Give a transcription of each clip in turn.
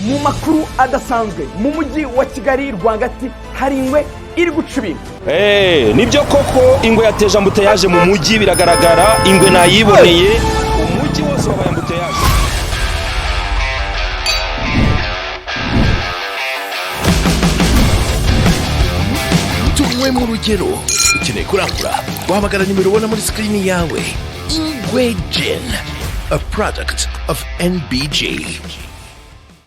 mu makuru adasanzwe mu mujyi wa Kigali rwagati hari ingwe iri guca ibintu. Nibyo koko ingwe yateje ambuteyaje mu mujyi biragaragara, ingwe nayiboneye umujyi wose wabaye ambuteyaje. Tuwe mu rugero ukeneye kurangura wahamagara nimero ubona muri screen yawe. Ingwe Gin, a product of NBG.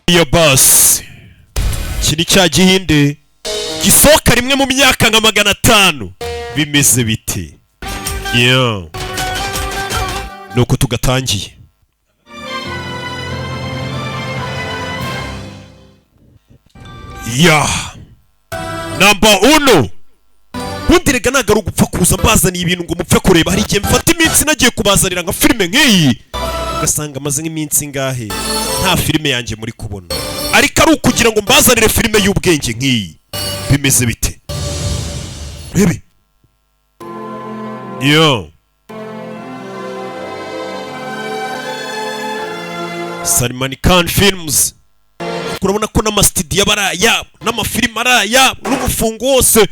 Ya boss kiri cya gihinde gisohoka rimwe mu myaka nka 500 bimeze biti nuko tugatangiye. Number 1 bundirega nagaru gupfa kuza mbazaniye ibintu ngo mupfe kureba. Hari igihe mfata iminsi nagiye kubazanira nka filime nk'iyi ugasanga amaze nk'iminsi ngahe nta filime yanjye muri kubona, ariko ari ukugira ngo mbazanire filime y'ubwenge nk'iyi. Bimeze bite rebe? Salman Khan Films, kurabona ko n'amastudio baraya n'amafilime araya n'umufungo wose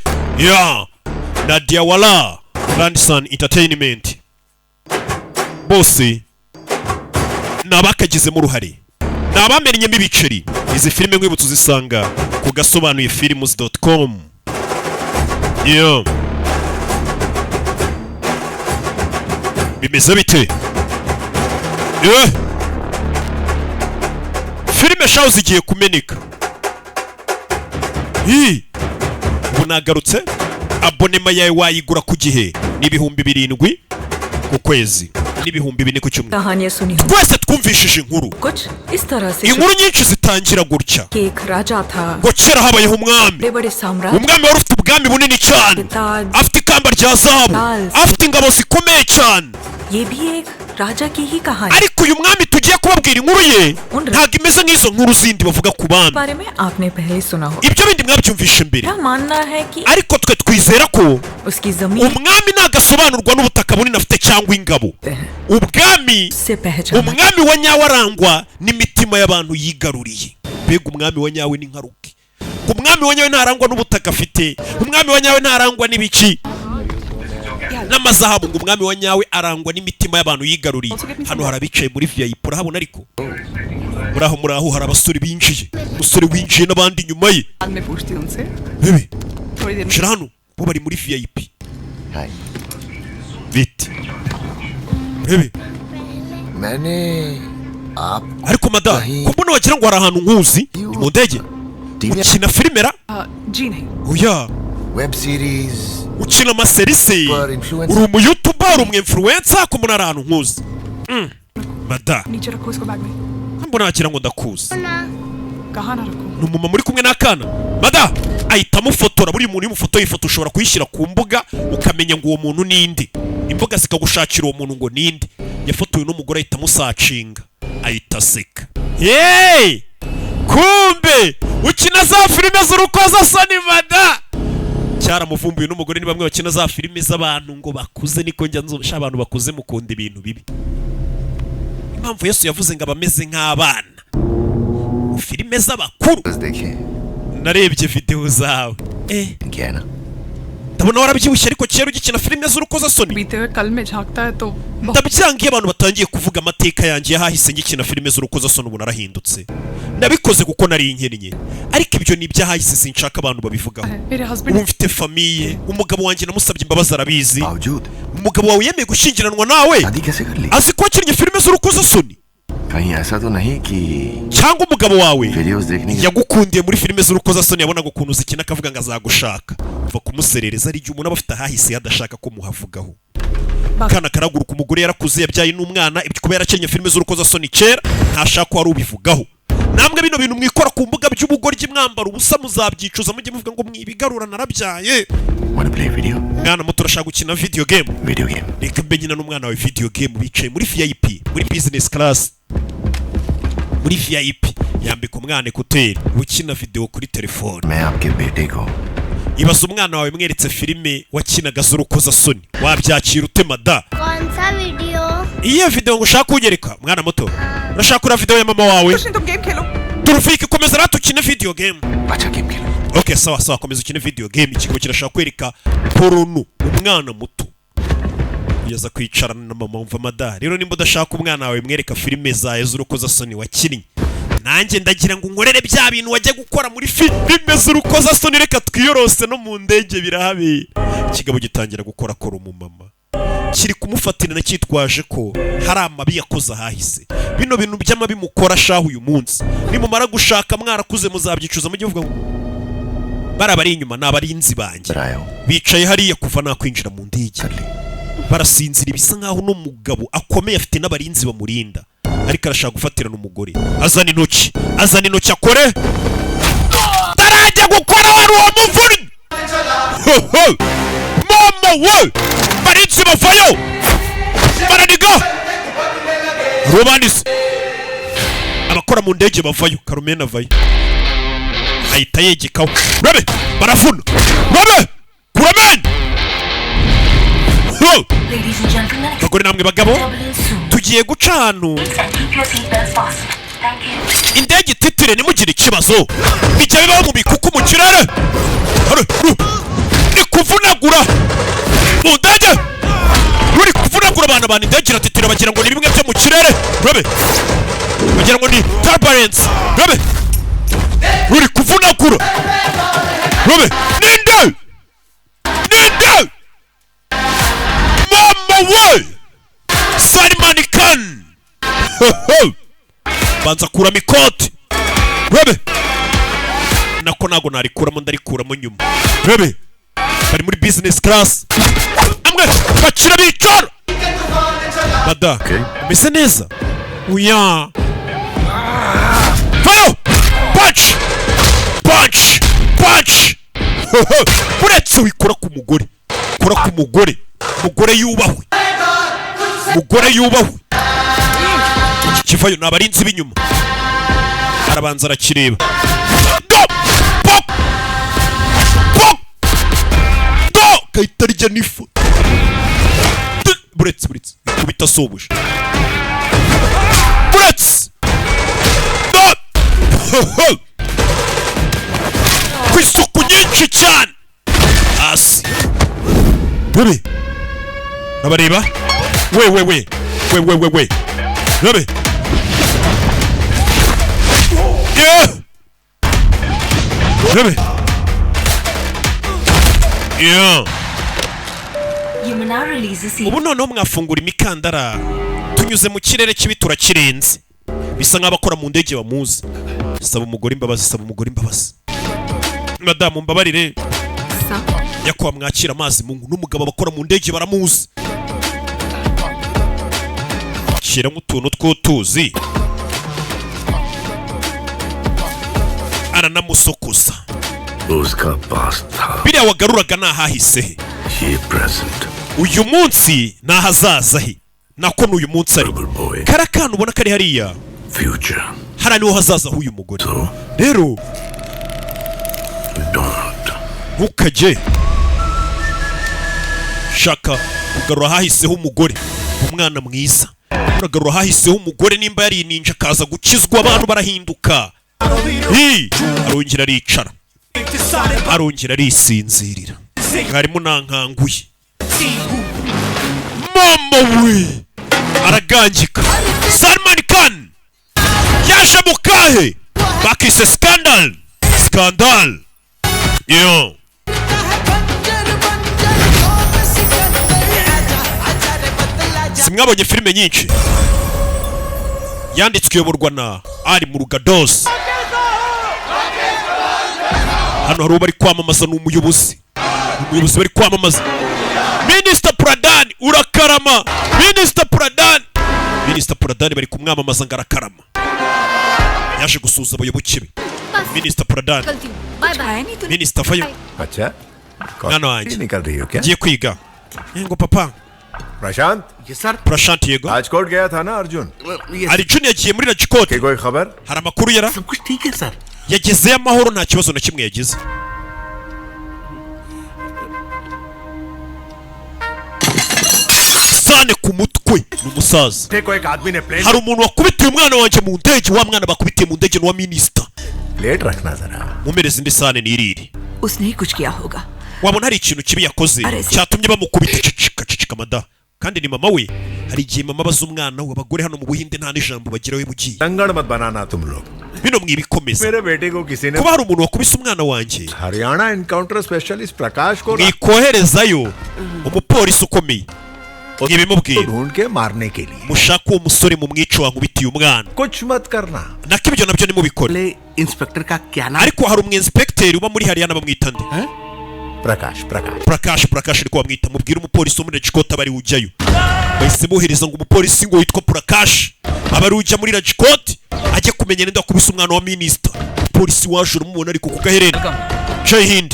Nadia Wala Grandson Entertainment bose nabakagizemo uruhare, nabamenyemo ibiceri. Izi filime nk'ibutse uzisanga ku gasobanuye films.com. Bimeze bite? Filime shaho zigiye kumeneka. Ubu nagarutse, abonema yawe wayigura ku gihe ni 7,000 ku kwezi, ni 4,000 ku cyumweru. Twese twumvishije inkuru. Inkuru nyinshi zitangira gutya ngo kera habayeho umwami wari ufite ubwami bunini cyane, afite ikamba rya zahabu, afite ingabo zikomeye cyane. Ariko uyu mwami tugiye kubabwira inkuru ye ntabwo imeze nk'izo nkuru zindi bavuga ku bami. Ibyo bindi mwabyumvishe mbere, ariko twe twizera ko umwami nagasobanurwa n'ubutaka bunini afite cyangwa ingabo. Umwami wa nyawe arangwa n'imitima y'abantu yigaruriye. Mbega umwami wa nyawe ni nkaruke. Umwami wa nyawe ntarangwa n'ubutaka afite, umwami wa nyawe ntarangwa n'ibiki n'amazahabu, ngo umwami wa nyawe arangwa n'imitima y'abantu yigaruriye. Hano harabicaye muri VIP urahabona, ariko muraho hari abasore binjiye, umusore winjiye n'abandi nyuma ye. Shira hano bo bari muri VIP. Biti ariko mada kumbona wagira ngo hari ahantu nkuzi ni mu ndege ukina filmera web series, ukina amaserisi, uri umu YouTuber, umu influencer, kumbona hari ahantu nkuzi. Mada mbona wagira ngo ndakuzi. Ni umumama muri kumwe n'akana. Mada ahita amufotora, buri muntu y'umufoto y'ifoto ushobora kuyishyira ku mbuga ukamenya ngo uwo muntu ninde, imbuga zikagushakira uwo muntu ngo ninde. Yafotowe n'umugore ahita amusacinga, ahita aseka. Kumbe ukina za filime z'urukozasoni Mada. Cyaramuvumbuye n'umugore ni bamwe bakina za filime z'abantu ngo bakuze, niko njya nzosha abantu bakuze mukunda ibintu bibi. Impamvu Yesu yavuze ngo abameze nk'abana, filime z'abakuru. Narebye video zawe ndabona warabyibushye, ariko kera ugikina filime z'urukozasoni. Ndabyangiye abantu batangiye kuvuga amateka yanjye yahahise ngikina filime z'urukozasoni, ubu narahindutse. Nabikoze kuko nari inkennye, ariko ibyo ni ibyahahise sinshaka abantu babivugaho. Ubu mfite famiye, umugabo wanjye namusabye imbabazi arabizi. Umugabo wawe yemeye gushyingiranwa nawe azi ko wakinnye filime z'urukozasoni? Cyangwa umugabo wawe yagukundiye muri filime z'urukozasoni, yabonaga ukuntu zikina akavuga ngo azagushaka, uva kumuserereza. Ari igihe umuntu aba afite ahahise yadashaka ko muhavugaho. Kana karaguruka, umugore yarakuze yabyaye n'umwana, kuba yarakinnye filime z'urukozasoni kera ntashaka ko wari ubivugaho. Namwe bino bintu mwikora ku mbuga by'ubugoryi mwambara ubusa muzabyicuza, mujye muvuga ngo mwibigarura narabyaye. Mwana muto urashaka gukina video game. Reka mbe nyina n'umwana wawe video game bicaye muri VIP, muri business class, muri VIP. Yambika umwana ekuteri ukina video kuri telefone. Ibaza umwana wawe mweretse filime wakinaga z'urukozasoni, wabyakira ute Mada? Iyo video ngo ushaka kugereka mwana muto, urashaka kura video ya mama wawe? Turufiki komeza rero tukine video game. अच्छा गेम खेलो. Okay, sawa komeza ukine video game. Ikigo kirashaka kwereka porno umwana muto. Yaza kwicarana na mama umva mada. Rero nimba udashaka umwana wawe mwereka filime zawe z'urukozasoni wakinnye. Nanjye ndagira ngo nkorere bya bintu wajya gukora muri filime z'urukozasoni, reka twiyorose no mu ndege birahabe. Ikigabo gitangira gukora kora umumama. Kiri kumufatira na cyitwaje ko hari amabi yakoze ahahise. Bino bintu by'amabi mukora shaho uyu munsi. Nimumara gushaka mwarakuze muzabyicuza mu gihugu. Barabari inyuma n'abarinzi banjye. Bicaye hariya kuva nakwinjira mu ndege. Barasinzira bisa nkaho no mugabo akomeye afite n'abarinzi bamurinda. Ariko arashaka gufatirana umugore. Azana intoki akore. Tarajya gukora wari uwo muvuri. Mama we! Barinzi bavayo! Baraniga! Robanis! Abakora mu ndege bavayo, Carmen avayo. Ahita yegekaho. Rabe! Barafuna! Rabe! Kuramen! Ladies and gentlemen, bagore namwe bagabo tugiye guca hano. Indege titire nimugire ikibazo. Bijya bibaho mu bikuku mu kirere. Ni kuvunagura mu ndege. Ruri kuvunagura abantu indege iratitira bagira ngo ni bimwe byo mu kirere. Rabe! Bagira ngo ni turbulence. Rabe! Ruri kuvunagura. Rabe! Ninde! Woy! Salman Khan! Banza kuramo ikoti. Rebe! Nako nago narikuramo ndarikuramo nyuma. Rebe! Bari muri business class. Amwe bakira bicara. Mada. Mese neza. Uya. Fayo! Punch! Uretse wikora ku mugore. Kora ku mugore. Mugore yubahwe. Kivayo n'abarinzi b'inyuma. Arabanza arakireba. Kahita rya nifu. Buretse. Kubita sobuje. Buretse. Kwisuku nyinshi cyane. Asi. Bebe. Nabareba? We. Bebe. Yeah. Bebe. Yeah. Ubu noneho mwafungura imikandara. Tunyuze mu kirere kibi turakirenze. Bisa nk'abakora mu ndege bamuzi. Saba umugore imbabazi. Madamu mbabarire. Yakwa mwakira amazi mungu n'umugabo abakora mu ndege baramuzi. Kira mutuntu tw'utuzi. Aranamusokoza. Biriya wagaruraga nahahise. Uyu munsi nahazaza he. Nako n'uyu munsi ari. Karakana ubona kari hariya. Hara niho hazaza h'uyu mugore. Rero ntukaje shaka kugarura hahiseho umugore, umwana mwiza. Uragarura hahiseho umugore nimba yari ninja kaza gukizwa abantu barahinduka. Arongera aricara. Arongera arisinzirira. Harimo nankanguye. Mama we! Aragangika. Salman Khan yaje mukahe. Bakise Sikandar. Yo. Simwabonye filime nyinshi. Yanditswe yoborwa na ari mu rugados. Hano hari bari kwamamaza n'umuyobozi. Umuyobozi bari kwamamaza. Minister Pradhan urakarama. Minister Pradhan bari kumwamamaza ngarakarama. Yaje gusuza abayoboke be. Minister Pradhan. Minister Fayo. अच्छा Mwana wanjye निकल रही हो क्या? ngiye kwiga. Ngo papa. प्रशांत Prashant yego. Rajkot गया था ना Arjun? Arjun yagiye muri Rajkot. की कोई खबर? Hari amakuru yara? सब कुछ ठीक है sir. Yagezeyo amahoro nta kibazo na kimwe yagize. bamujyane ku mutwe ni umusaza देखो एक आदमी ने plate hari umuntu wakubitiye umwana wanjye mu ndege wa mwana bakubitiye mu ndege ni uwa minisita plate रखना जरा mumereze indi sahane nirire उसने ही कुछ किया होगा wabona hari ikintu kibi yakoze cyatumye bamukubita cicika mada kandi ni mama we hari igihe mama abaza umwana we abagore hano mu buhinde nta n'ijambo bagira we bugiye संगड़ मत बनाना तुम लोग bino mwibikomeza मेरे बेटे को किसी ने kuba hari umuntu wakubise umwana wanjye Haryana encounter specialist Prakash को mwikoherezayo umupolisi ukomeye mwibimubwira ढूंढ के मारने के लिए mushaka uwo musore mu mwico wankubitiye umwana कुछ मत करना nako ibyo nabyo nimubikore inspector का क्या नाम ariko hari umwinspekteri uba muri Haryana bamwita nde Prakash ariko bamwita mubwira umupolisi wo muri Rajkot abari ujyayo bahise bohereza ngo umupolisi ngo witwa Prakash abari ujya muri Rajkot ajye kumenya nenda kubisa umwana wa minister umupolisi waje urumubona ariko ku gaherena Jai Hind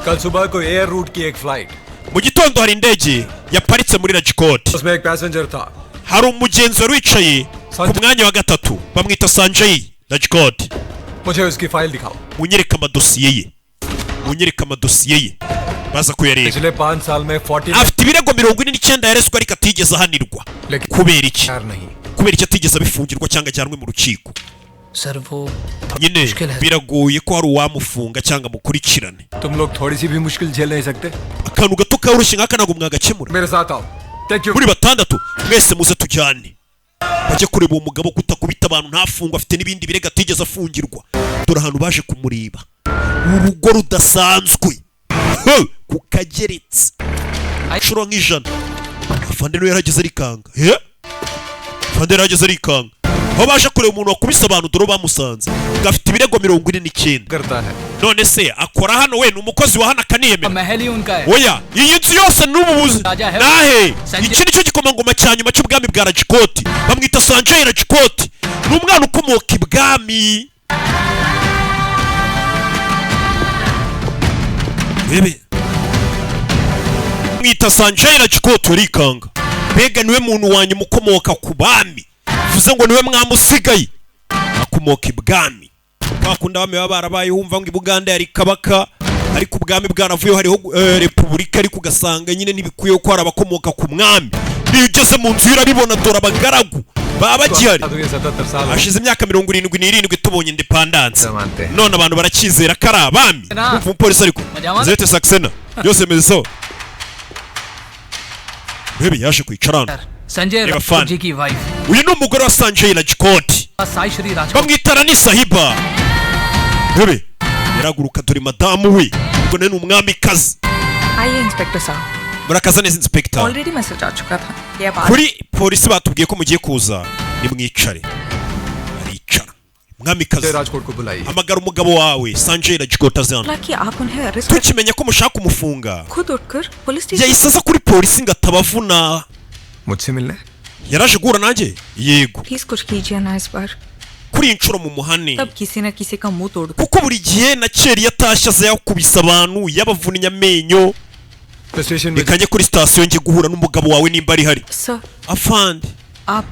कल सुबह को air root की एक flight mu gitondo hari indege yaparitse muri Rajkot उसमें एक पैसेंजर था hari umugenzi wari wicaye ku mwanya wa gatatu bamwita Sanjay Rajkot मुझे उसकी फाइल दिखाओ munyereka amadosiye ye baza kuyareba पिछले 5 साल में 40 afite ibirego 49 yareswe ariko atigeze ahanirwa kubera iki kubera iki atigeze abifungirwa cyangwa ajyanwe mu rukiko sir वो nyine biragoye ko hari uwamufunga cyangwa mukurikirane तुम लोग थोड़ी सी भी मुश्किल झेल नहीं सकते akantu gato kawurushye nk'aka ntabwo mwagakemura मेरे साथ आओ take you muri batandatu mwese muze tujyane bajye kureba uwo mugabo kutakubita abantu ntafungwa afite n'ibindi birego atigeze afungirwa dore ahantu baje kumureba urugo rudasanzwe ku kageretse inshuro nk'ijana afande niwe yarageze arikanga afande yarageze arikanga aho baje kureba umuntu wakubise abantu dore bamusanze gafite ibirego 49 none se akora hano we ni umukozi wa hano akaniyemera oya iyi nzu yose n'ububuzi nahe iki nicyo gikomangoma cya nyuma cy'ubwami bwa Rajkot bamwita Sanjay Rajkot ni umwana ukomoka ibwami bebe mwita Sanjay Rajkot urikanga mbega niwe muntu wanyu mukomoka ku bami vuze ngo niwe mwamusigaye akomoka ibwami bakunda bame baba barabaye humva ngo ibuganda yari kabaka ariko ubwami bwaravuyeho hariho repubulika ariko ugasanga nyine ntibikwiye ko hari abakomoka ku mwami niyo ugeze mu nzu urabibona dore abagaragu baba bagihari hashize imyaka 77 tubonye independence none abantu barakizera ko ari abami umupolisi ariko zete saksena byose meze so bebe yaje kwicarana Sanjay Rajput ji की wife uyu ni umugore wa Sanjay Rajkot Sai Shri Rajput bamwitara ni sahiba bebe yaraguruka dore madamu we ubwo ni umwamikazi आइए inspector साहब murakaza neza inspector already message आ चुका था ये बात kuri polisi batubwiye ko mugiye kuza nimwicare aricara mwamikazi Rajkot को बुलाइए hamagara umugabo wawe Sanjay Rajkot azana कि आप उन्हें arrest tukimenya ko mushaka kumufunga खुद उठकर police station yahise aza kuri polisi ngo atabavuna मुझसे मिलने yaraje guhura nanjye yego please कुछ कीजिए ना इस बार kuri inshuro mu muhane तब किसी न किसी का मुंह तोड़ kuko buri gihe na Cheri yatashye aza yakubise abantu yabavunnye amenyo station में reka njye kuri sitasiyo njye guhura n'umugabo wawe nimba ari hari sir afande आप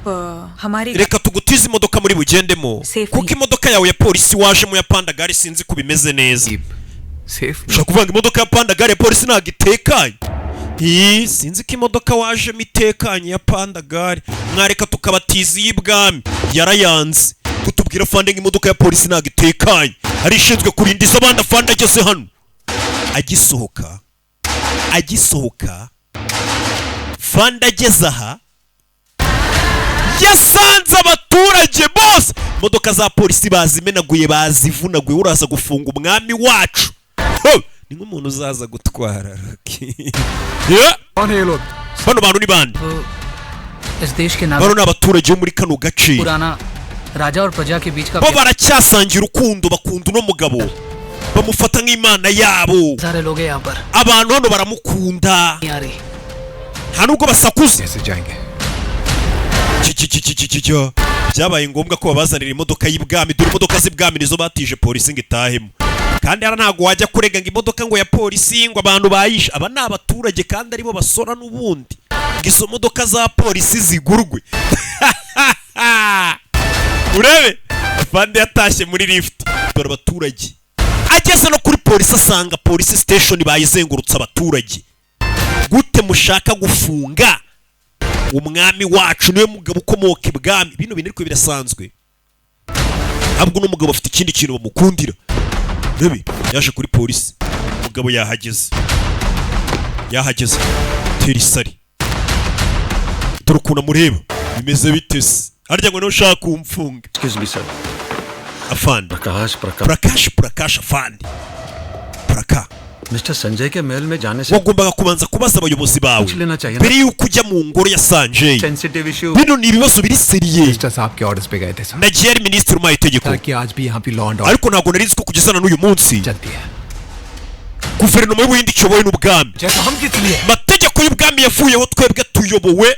हमारी reka tugutize imodoka muri bugendemo Safe kuko imodoka yawe ya polisi waje mu ya Pandagari sinzi ko bimeze neza safe ushaka kuvanga imodoka ya Pandagari ya polisi ntabwo itekanye sinzi ko imodoka wajemo itekanye ya Pandagari mwareka tukabatiza iy'ibwami yarayanze kutubwira afande nk'imodoka ya polisi ntabwo itekanye ari ishinzwe kurindiza abandi afande ageze hano agisohoka fande ageze aha yasanze abaturage bose imodoka za polisi bazimenaguye bazivunaguye uraza gufunga umwami wacu ni nk'umuntu uzaza gutwara कौन है ये लोग bano bantu ni bande इस देश के bano नागरिक ni abaturage bo muri kano gace पुराना राजा और प्रजा के बीच का bo baracyasangira urukundo bakunda uno mugabo bamufata nk'imana yabo सारे लोग हैं यहाँ पर abantu hano baramukunda नहीं आ रही nta nubwo basakuza कैसे जाएंगे byabaye ngombwa ko babazanira imodoka y'ibwami dore imodoka z'ibwami nizo batije polisi ngo itahemo kandi ara ntago wajya kurega ngo imodoka ngo ya polisi ngo abantu bayishe aba ni abaturage kandi aribo basora n'ubundi ngo izo modoka za polisi zigurwe urebe bande yatashye muri lift dore abaturage ageze no kuri polisi asanga polisi station bayizengurutse abaturage gute mushaka gufunga umwami wacu niwe mugabo ukomoka ibwami. Bino bintu ariko birasanzwe, ntabwo n'umugabo afite ikindi kintu bamukundira. Nabi yaje kuri polisi, umugabo yahageze tera isari, dore ukuntu amureba, bimeze bitese, harya ngo niwe ushaka kumfunga. Excuse me sir. Afande Prakash afande Praka, Mr. Sanjay के महल में जाने से wagombaga kubanza kubaza abayobozi bawe mbere yuko ujya mu ngoro ya Sanjay. sensitive issue. Bino ni ibibazo biri seriye. Minister साहब के ऑर्डर्स पे गए थे sir, Nagiye ari minisitiri umaye itegeko, ताकि आज भी यहाँ पे law and order ariko ntabwo nari nzi ko kugeza na n'uyu munsi चलती है। guverinoma y'ubuhindi iyobowe n'ubwami. जैसा हम किस लिए Amategeko y'ubwami yavuyeho, twebwe tuyobowe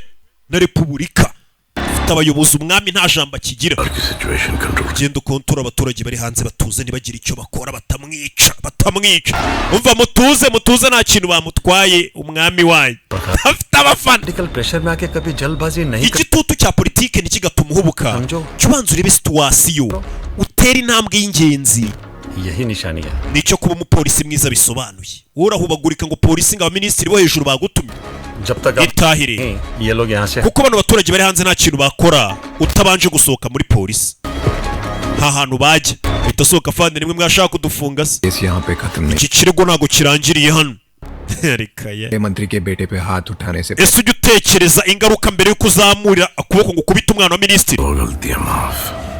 na repubulika. Ufite abayobozi, umwami nta jambo akigira. Genda ukontora abaturage bari hanze batuze, ntibagire icyo bakora, batamwica. Umva, mutuze nta kintu bamutwaye umwami wanyu. Afite abafana. Political pressure में आके कभी जल्दबाजी नहीं कर। Igitutu cya politike ntikigatuma uhubuka. Cyo banza urebe situwasiyo, utera intambwe y'ingenzi. यही निशानी है। Nicyo kuba umupolisi mwiza bisobanuye. Urahubagurika ngo polisi ngo abaminisitiri bo hejuru bagutumye. जब तक Itahire. ये लोग यहाँ से Kuko bano baturage bari hanze nta kintu bakora utabanje gusohoka muri polisi. Ha hantu bajya utasohoka fande nimwe mwashaka kudufunga se. Case यहाँ पे खत्म नहीं। Iki kirego ntago kirangiriye hano. Rikaye. मंत्री के बेटे पे हाथ उठाने से Ese ujya utekereza ingaruka mbere yuko uzamurira ukuboko ngo ukubite umwana wa minisitiri?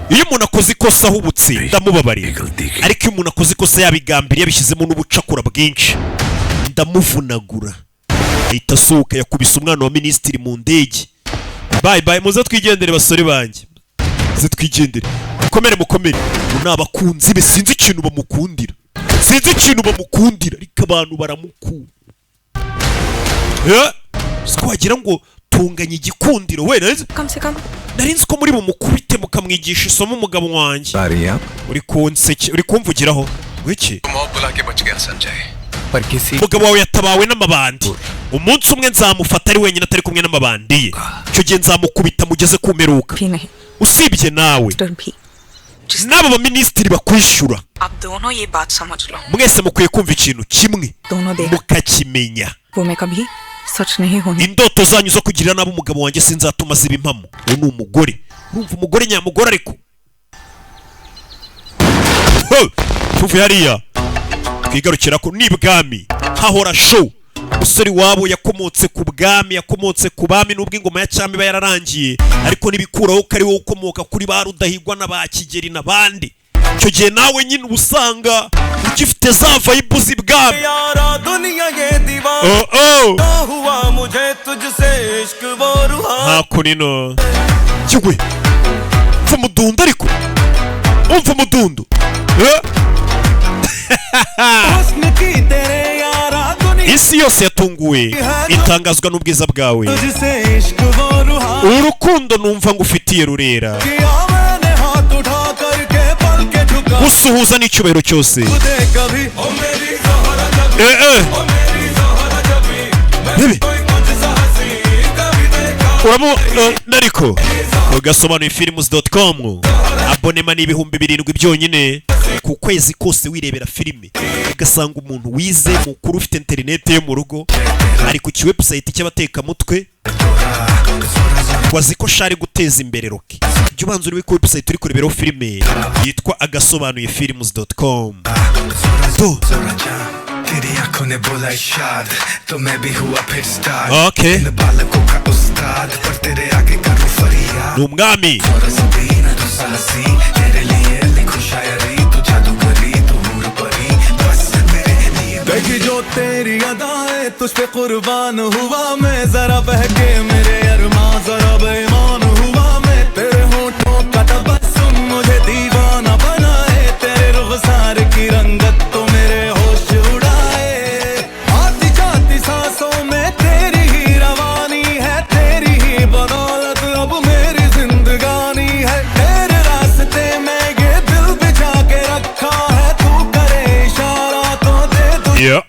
Iyo umuntu akoze ikosa ahubutse ndamubabarira, ariko iyo umuntu akoze ikosa yabigambiriye yabishyizemo n'ubucakura bwinshi ndamuvunagura. Ahita asohoka yakubise umwana wa minisitiri mu ndege. Bye muze twigendere basore banjye, muze twigendere. Mukomere ni abakunzi be, sinzi ikintu bamukundira, ariko abantu baramukunda. Wagira ngo tunganya igikundiro we. कम से कम Nari nzi ko muri bumukubite mukamwigisha isomo umugabo wanjye. सारी आप Uri kumvugiraho wiki? मौत बुला के बच गया संजय, पर किसी Umugabo wawe yatabawe n'amabandi. Umunsi umwe nzamufata ari wenyine atari kumwe n'amabandi ye. Icyo gihe nzamukubita mugeze kumeruka. भी नहीं, Usibye nawe डर भी। n'aba baminisitiri bakwishyura, आप दोनों ये बात समझ लो, mwese mukwiye kumva ikintu kimwe दोनों देख mukakimenya. वो मैं कभी सच नहीं होने। Indoto zanyu zo kugirira nabo umugabo wanjye sinzatuma ziba impamo. Uyu ni umugore, urumva umugore nyamugore ariko tuve hariya twigarukira ko n'ibwami hahora show. Umusore wabo yakomotse ku bwami, yakomotse ku bami, n'ubwo ingoma ya cyami iba yararangiye, ariko nibikuraho ko ari wowe ukomoka kuri ba Rudahigwa na ba Kigeri n'abandi. Icyo gihe nawe nyine ubusanga ugifite za vibe z'ibwami. Hakunino kigwe umva umudundo ariko umva umudundo. Isi yose yatunguwe itangazwa n'ubwiza bwawe. Urukundo numva ngo ufitiye rurera, gusuhuza n'icyubahiro cyose. Nariko agasobanuye films.com. Abonema ni 7,000 byonyine ku kwezi kose wirebera filime, ugasanga umuntu wize mukuru ufite interineti yo mu rugo ari ku kiwebsite cy'abatekamutwe waziko shari guteza imbere roki. Jya ubanza uri ku website uri kureberaho filime yitwa agasobanuye films.com. Okay. Ni umwami. देखी जो तेरी अदाएं तुझ पे कुर्बान हुआ मैं, जरा बहके मेरे अरमां जरा बेईमान हुआ मैं, तेरे होठों का तबस्सुम मुझे दीवाना बनाए, तेरे रुखसार की रंगत तो मेरे होश उड़ाए, आती जाती सांसों में तेरी ही रवानी है, तेरी ही बदौलत अब मेरी जिंदगानी है, तेरे रास्ते में ये दिल बिछा के रखा है, तू करे इशारा तो दे दो। Yeah.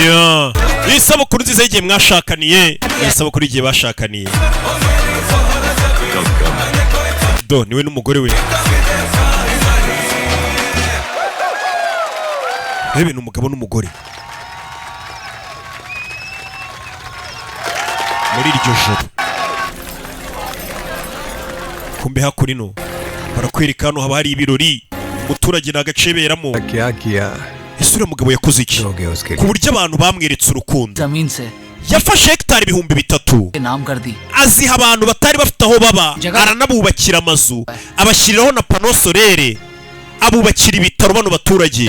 Yeah. Isabukuru nziza y'igihe mwashakaniye. Isabukuru y'igihe bashakaniye. Do niwe n'umugore we. Bebe n'umugabo n'umugore. Muri iryo joro. Kumbe hakurino. Barakwereka hano haba hari ibirori. Umuturage nagaceberamo. Isura mugabo yakoze iki? Ku buryo abantu bamweretse urukundo. Yafashe hegitari 3,000. Aziha abantu batari bafite aho baba. Aranabubakira amazu. Abashyiriraho na pano solere. Abubakira ibitaro bano baturage.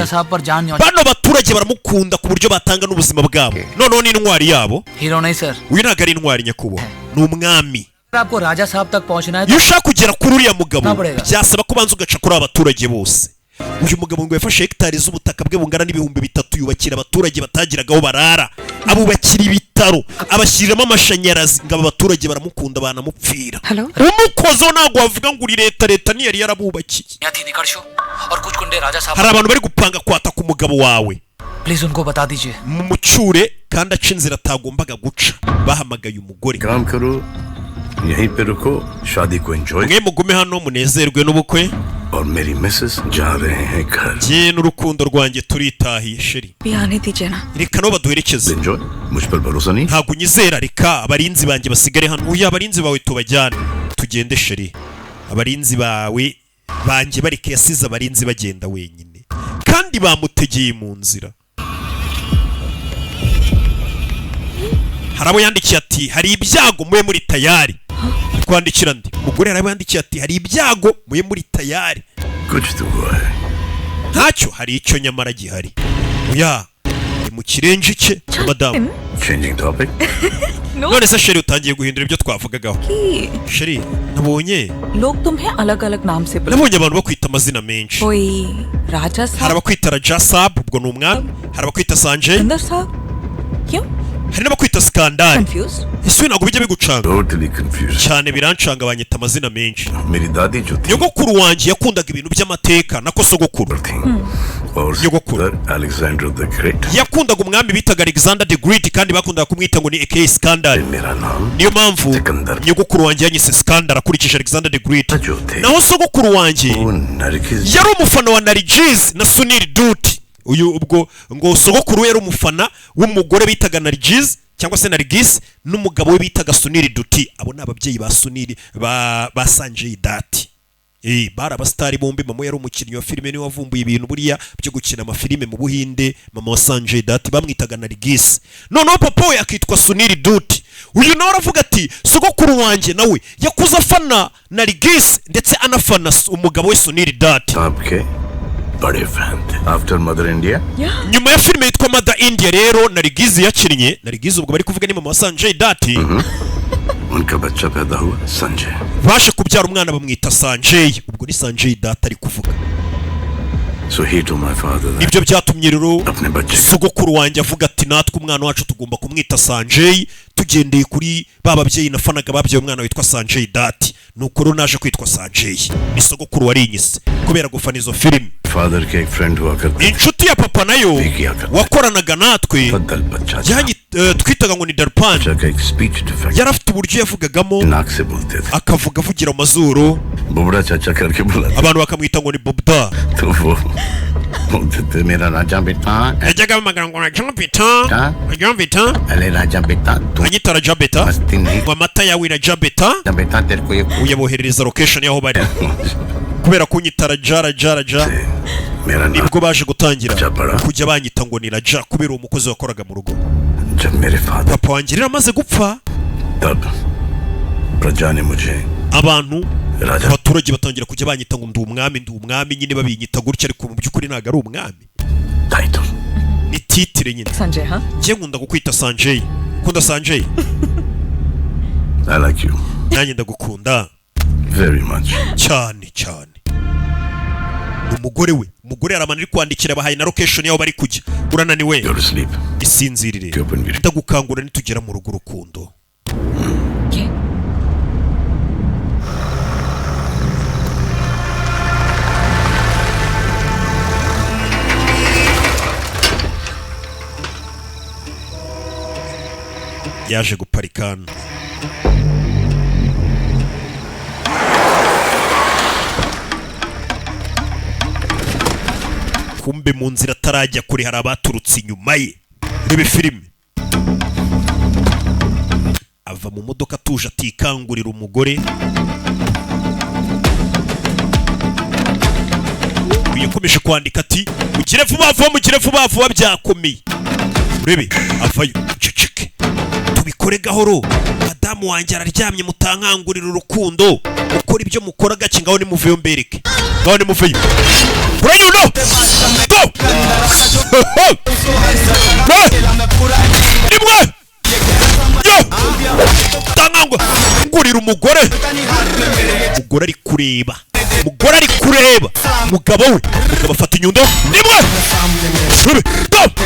Bano baturage baramukunda ku buryo batanga n'ubuzima bwabo. Noneho ni intwari yabo. Uyu ntabwo ari intwari nyakubo. Ni umwami. Iyo ushaka kugera kuri uriya mugabo byasaba ko ubanza ugaca kuri abaturage bose. Uyu mugabo ngo yafashe hegitari z'ubutaka bwe bungana n'3,000 yubakira abaturage batagiragaho barara. Abubakira ibitaro. Abashyiriramo amashanyarazi ngo aba baturage baramukunda banamupfira. Umukozo ntabwo wavuga ngo uri leta ntiyari yarabubakiye. Hari abantu bari gupanga kwataka umugabo wawe. Mumucyure kandi aca inzira atagombaga guca. Bahamagaye umugore. यहीं पे रुको शादी को enjoy mwe mugume hano munezerwe n'ubukwe और मेरी मिसेस जा रहे हैं घर je n'urukundo rwanjye turitahiye sheri bihane tijena reka no baduherekeze enjoy मुझ पर भरोसा नहीं ntabwo unyizera reka abarinzi banjye basigare hano uya abarinzi bawe tubajyane tugende sheri abarinzi bawe banjye bareke yasize abarinzi bagenda wenyine kandi bamutegeye mu nzira harabo yandikiye ati hari ibyago muye muri tayari kwandikira ndi mugore harabo yandikiye ati hari ibyago muye muri tayari ntacyo hari icyo nyamara gihari oya mu kirenje cye madam changing topic none se sheri utangiye guhindura ibyo twavugagaho sheri nabonye log tumhe alag alag naam se nabonye abantu bakwita amazina menshi koi raja sahab hari abakwita raja sahab ubwo ni umwami hari abakwita sanjay sikandar sahab kyun hari n'abakwita Sikandar ese ntabwo bijya bigucanga totally confused cyane birancanga banyita amazina menshi मेरी दादी जो थी nyogokuru wanjye yakundaga ibintu by'amateka nako sogokuru और Alexander the Great yakundaga umwami bitaga Alexander the Great kandi bakundaga kumwita ngo ni aka Sikandar niyo mpamvu nyogokuru wanjye yanyise Sikandar akurikije Alexander the Great naho sogokuru wanjye yari umufana wa Nargis na Sunil Dutt uyu ubwo ngo sogokuru yari umufana w'umugore bitaga Nargis cyangwa se Nargis n'umugabo we bitaga Sunil Dutt abo ni ababyeyi ba Sunil ba Sanjay Dutt bara abastari bombi mama yari umukinnyi wa filime ni wavumbuye ibintu buriya byo gukina amafilime mu Buhinde mama wa Sanjay Dutt bamwitaga Nargis noneho papa we akitwa Sunil Dutt uyu nawe aravuga ati sogokuru wanjye nawe yakuza afana Nargis ndetse anafana umugabo we Sunil Dutt बड़े फैन थे after mother India nyuma ya filime yitwa Mother India rero Nargis yakinnye Nargis ubwo bari kuvuga ni mama wa Sanjay Dutt उनका बच्चा पैदा हुआ Sanjay baje kubyara umwana bamwita Sanjay ubwo ni Sanjay Dutt ari kuvuga so he told my father nibyo byatumye rero अपने बच्चे sogokuru wanjye avuga ati natwe umwana wacu tugomba kumwita Sanjay tugendeye kuri bababyeyi nafanaga babyeyi umwana witwa Sanjay Dutt nuko rero naje kwitwa Sanjay ni sogokuru warinyise kubera gufana izo filime father के एक फ्रेंड हुआ करता inshuti ya papa nayo wakoranaga natwe twitaga ngo ni Darpan yari afite uburyo yavugagamo akavuga avugira mu mazuru abantu bakamwita ngo ni Bobda मेरा राजा बेटा yajyaga bamagana ngo Raja Beta अरे राजा बेटा anyita Raja Beta ngo amata yawe Raja Beta uyaboherereza location yaho bari kubera kunyita Raja nibwo baje gutangira kujya banyita ngo ni Raja kubera umukozi wakoraga mu rugo papa wanjye rero amaze gupfa abantu abaturage batangira kujya banyita ngo ndi umwami nyine babinyita gutya ariko mu by'ukuri ntabwo ari umwami ni titire nyine Sanjay ha njye nkunda kukwita Sanjay ukunda Sanjay I like you nanjye ndagukunda very much cyane umugore aramana ari kwandikira bahaye na location yaho bari kujya urananiwe isinzirire ndagukangura nitugera mu rugo rukundo yaje guparikana. Kumbe mu nzira atarajya kure hari abaturutse inyuma ye. Rebe filime. Ava mu modoka atuje atikangurira umugore. Yakomeje kwandika ati mugire vuba vuba byakomeye. Urebe avayo ceceke tubikore gahoro. Madamu wanjye araryamye mutankangurira urukundo ukora ibyo mukora gake ngaho ni muveyo mbereke. Ngaho ni muveyo. Uranyuno. Stop. Nimwe. Yo. Tankangwa ngurira umugore. Umugore ari kureba. Umugore ari kureba umugabo we. Umugabo afata inyundo. Nimwe. Stop.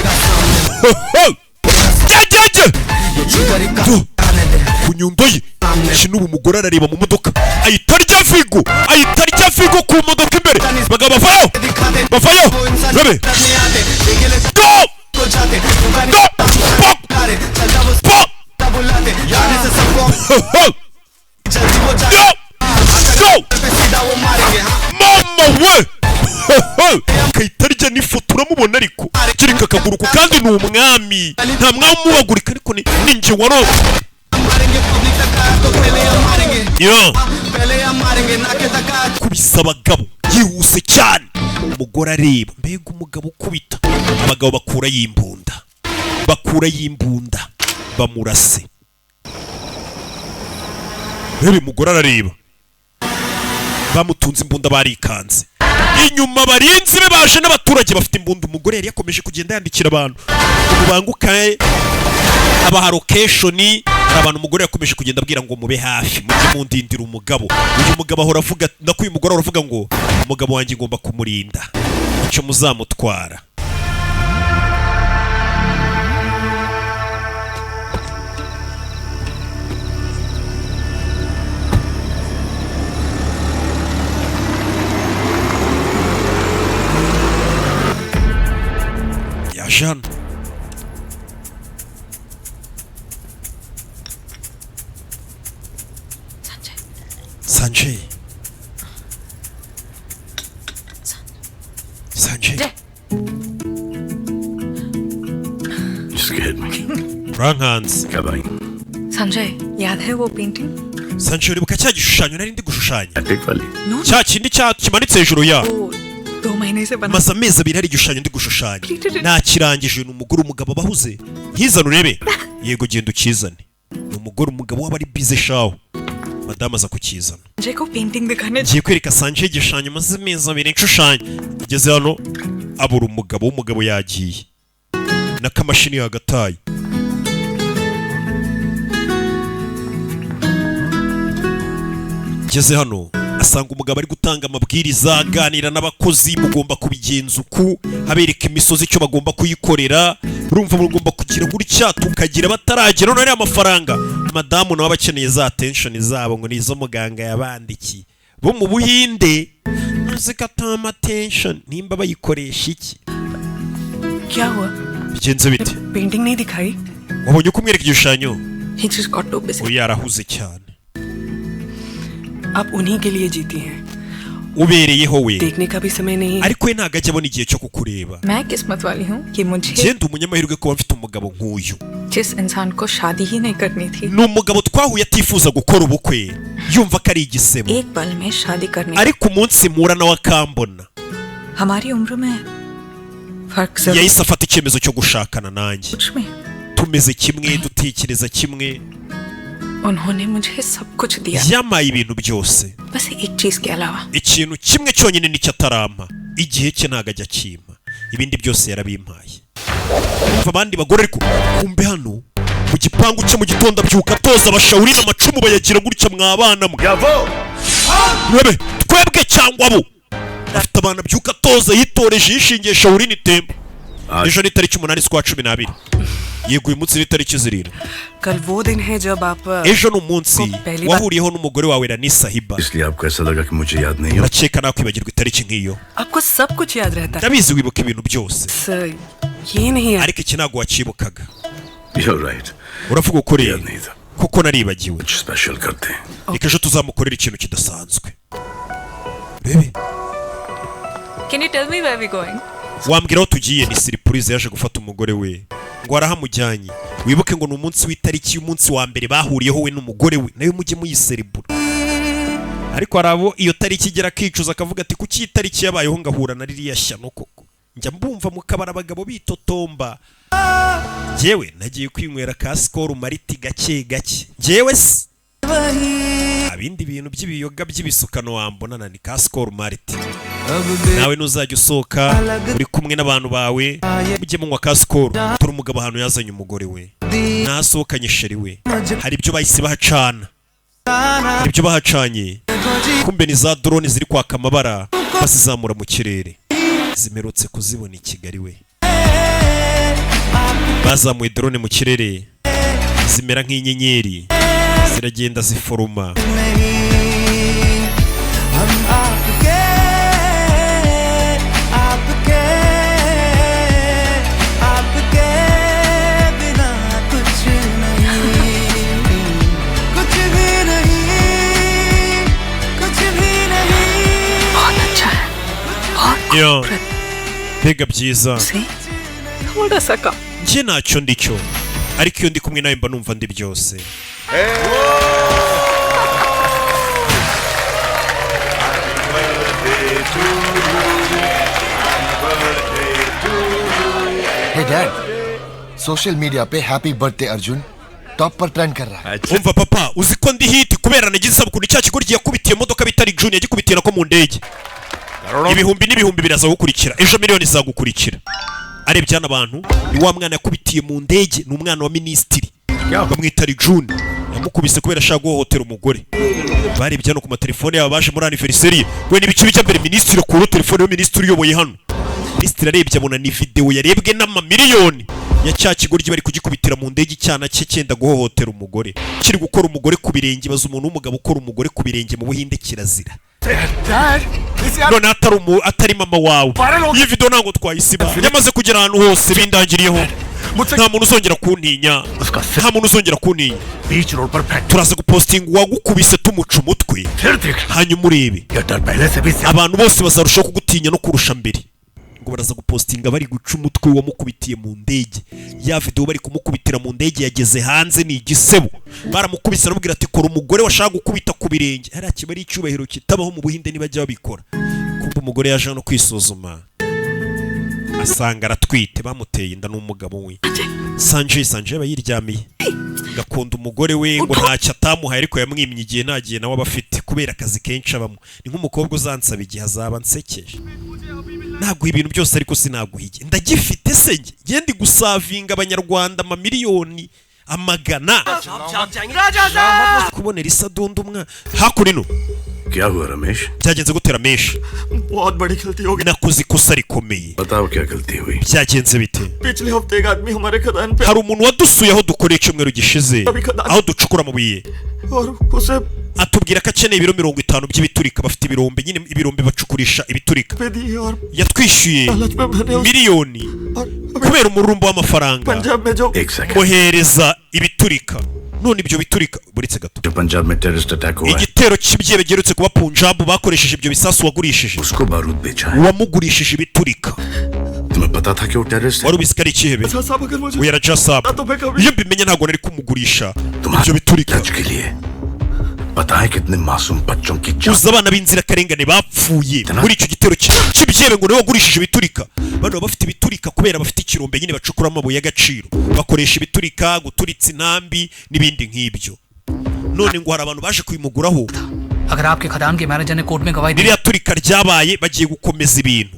Ku nyundo ye kino umugore arareba mu modoka ahita arya figo ku modoka imbere. Bagabo bavayo rebe. Stop. Mama we. Kaitarya n'ifoto uramubona ariko kirika akaguru ku kandi ni umwami. Nta mwami umubagurika ariko ni ninjye waro. Yo. Kubisa abagabo yihuse cyane. Umugore areba mbega umugabo ukubita. Abagabo bakura yimbunda bamurase. Rebe umugore arareba. Bamutunze imbunda barikanze. Inyuma barinzi be baje n'abaturage bafite imbunda. Umugore yari yakomeje kugenda yandikira abantu ubangukaye abaha location. Abantu umugore yakomeje kugenda abwira ngo mube hafi mujye mundindira umugabo. Uyu mugabo ahora avuga nakuye umugore aravuga ngo umugabo wanjye ngomba kumurinda icyo muzamutwara. Jean Sanjay Wrong hands. Sanjay याद है वो painting? Sanjay uribuka cya gishushanyo nari ndi gushushanya cya kindi kimanitse hejuru ya 2 महीने से बना maze amezi abiri hari igishushanyo ndi gushushanya nakirangije. Ni umugore umugabo bahuze nkizana urebe. Yego genda ukizane. Ni umugore umugabo waba ari bize shawo. Madame aza kukizana. Sanjay ko painting दिखाने ngiye kwereka Sanjay igishushanyo maze amezi abiri nshushanya. Igeze hano abura umugabo yagiye n'akamashini yagataye. Igeze hano asanga umugabo ari gutanga amabwiriza aganira n'abakozi. Mugomba kubigenza uku abereka imisozi icyo bagomba kuyikorera. Urumva mugomba kugira gutya tukagira bataragera none amafaranga. Madamu nawe abakeneye za attention zabo ngo nizo muganga yabandikiye bo mu Buhinde. Zikatama attention nimba bayikoresha iki? क्या हुआ? Bigenze bite? Painting नहीं दिखाई? Wabonye uko umwereka igishushanyo? He just got too busy. Yarahuze cyane. आप उन्हीं के लिए जीती हैं. Ubereyeho we. देखने का भी समय नहीं. Ariko we ntago ajya abona igihe cyo kukureba. मैं किस्मत वाली हूँ कि मुझे Genda umunyamahirwe ko mfite umugabo nk'uyu. जिस इंसान को शादी ही नहीं करनी थी. Ni umugabo twahuye atifuza gukora ubukwe. Yumva ko ari igisebo. एक पल में शादी करने. Ariko umunsi mura nawe akambona. हमारी उम्र में फर्क जरूर. Yahise afata icyemezo cyo gushakana nanjye. कुछ में. Tumeze kimwe dutekereza kimwe. उन्होंने मुझे सब कुछ दिया. Yamaye ibintu byose. बस एक चीज के अलावा. Ikintu kimwe cyonyine nicyo atarampa. Igihe cye ntago ajya kimpa. Ibindi byose yarabimpaye. Umva abandi bagore ariko kumbe hano mu gipangu cye mu gitondo abyuka toza abashawuri n'amacumu bayagira gutya mwabana mwe. Rebe twebwe cyangwa bo. Afite abana byuka toza yitoreje yishingiye shawuri ni tempo. Ejo ni tariki 8 z'ukwa 12. Yego uyu munsi ni tariki 0. कल वो दिन है जब आप. Ejo ni umunsi wahuriyeho n'umugore wawe Rani Sahiba. इसलिए आपको ऐसा लगा कि मुझे याद नहीं है. Urakeka nakwibagirwa itariki nk'iyo? आपको सब कुछ याद रहता है. Ndabizi wibuka ibintu byose. ये नहीं है. Ariko iki ntago wakibukaga. You're right. uravuga ukuri kuko naribagiwe Special करते हैं. reka ejo tuzamukorera ikintu kidasanzwe rebe Can you tell me where we're going? wambwira aho tugiye? ni surprise yaje gufata umugore we ngo arahamujyanye wibuke ngo ni umunsi w'itariki y'umunsi wa mbere bahuriyeho we n'umugore we nayo mujye muyiserebura ariko harabo iyo tariki igera kicuza akavuga ati kuki itariki yabayeho ngahura na ririya shyano koko njya mbumva mu kabara abagabo bitotomba jewe nagiye kwinywera ka Skol Mariti gake gake jewe abindi bintu by'ibiyoga by'ibisukano wambonana ni ka Skol Mariti nawe nuzajya usoka uri kumwe n'abantu bawe mujye munywa ka Skol turi umugabo ahantu yazanye umugore we nasohokanye sheri we hari ibyo bahise bahacana hari ibyo bahacanye kumbe ni za drone ziri kwaka amabara basizamura mu kirere zimerutse kuzibona i Kigali we bazamuye drone mu kirere zimera nk'inyenyeri ziragenda ziforoma mbega byiza njye ntacyo ndicyo ariko iyo ndi kumwe nawe mba numva ndi byose Hey Dad, social media पे Happy Birthday Arjun top पर trend कर रहा है. umva papa uzi ko ndi hit kubera nagize isabukuru cya kigo giye kubitiye imodoka bitari June yagikubitiye nako mu ndege ibihumbi n'ibihumbi biraza gukurikira ejo miliyoni zagukurikira arebye n'abantu ni wa mwana yakubitiye mu ndege ni umwana wa ministiri bamwitari June yamukubise kubera ashaka guhohotera umugore barebye no ku matelefone yabo baje muri anniversary we nibici bijya mbere ministiri ku telefone yo ministiri uyoboye hano ministiri arebye abona ni video yarebwe n'amamiliyoni ya cya kigoryi bari kugikubitira mu ndege cyana cye cyenda guhohotera umugore kiri gukora umugore ku birenge baza umuntu w'umugabo ukora umugore ku birenge mu Buhinde kirazira none atari mama wawe iyi video ntabwo twayisiba yamaze kugera ahantu hose bindangiriyeho nta muntu uzongera kuntinya nta muntu uzongera kuntinya turaza gupostinga wagukubise tumuca umutwe hanyuma urebe abantu bose bazarushaho kugutinya no kurusha mbere ngo baraza gupostinga bari guca umutwe wamukubitiye mu ndege ya video bari kumukubitira mu ndege yageze hanze ni igisebo baramukubise arabwira ati kora umugore washaka gukubita ku birenge hari akibari icyubahiro kitabaho mu Buhinde nibajya babikora kumbe umugore yaje no kwisuzuma asanga aratwite bamuteye inda n'umugabo we Sanjay bayiryamiye gakunda umugore we ngo ntacyo atamuhaye ariko yamwimye igihe nagiye nawe abafite kubera akazi kenshi abamo ni nk'umukobwa uzansaba igihe azaba nsekeje naguha ibintu byose ariko sinaguhige ndagifite se ngende gusavinga abanyarwanda amamiliyoni amagana kubonera isadunda umwa hakurino क्या हुआ Ramesh byagenze gute Ramesh बहुत बड़ी गलती हो गई nakoze ikosa rikomeye बताओ क्या गलती हुई byagenze bite पिछले हफ्ते एक आदमी हमारे खदान पे hari umuntu wadusuye aho dukoreye icyumweru gishize aho ducukura amabuye और उसे atubwira ko akeneye ibiro 50 by'ibiturika bafite ibirombe nyine ibirombe bacukurisha ibiturika yatwishyuye miliyoni kubera umururumbo w'amafaranga muhereza ibiturika none ibyo biturika buretse gato Punjab में terrorist attack हुआ है igitero cy'ibye begerutse kuba Punjab bakoresheje ibyo bisasu wagurishije उसको बारूद बेचा है wamugurishije ibiturika तुम्हें पता था कि वो टेररिस्ट है wari ubizi ko ari ikihebe we yarajasaba iyo mbimenye ntabwo nari kumugurisha ibyo biturika के लिए पता है कितने मासूम बच्चों की जान uzi abana b'inzirakarengane bapfuye muri icyo gitero cy'ibyebe ngo niwe wagurishije ibiturika bano bafite ibiturika kubera bafite ikirombe nyine bacukura amabuye y'agaciro bakoresha ibiturika guturitsa intambi n'ibindi nk'ibyo none ngo hari abantu baje kwimuguraho अगर आपके खदान के मैनेजर ने कोर्ट में गवाही दी ririya turika ryabaye bagiye gukomeza ibintu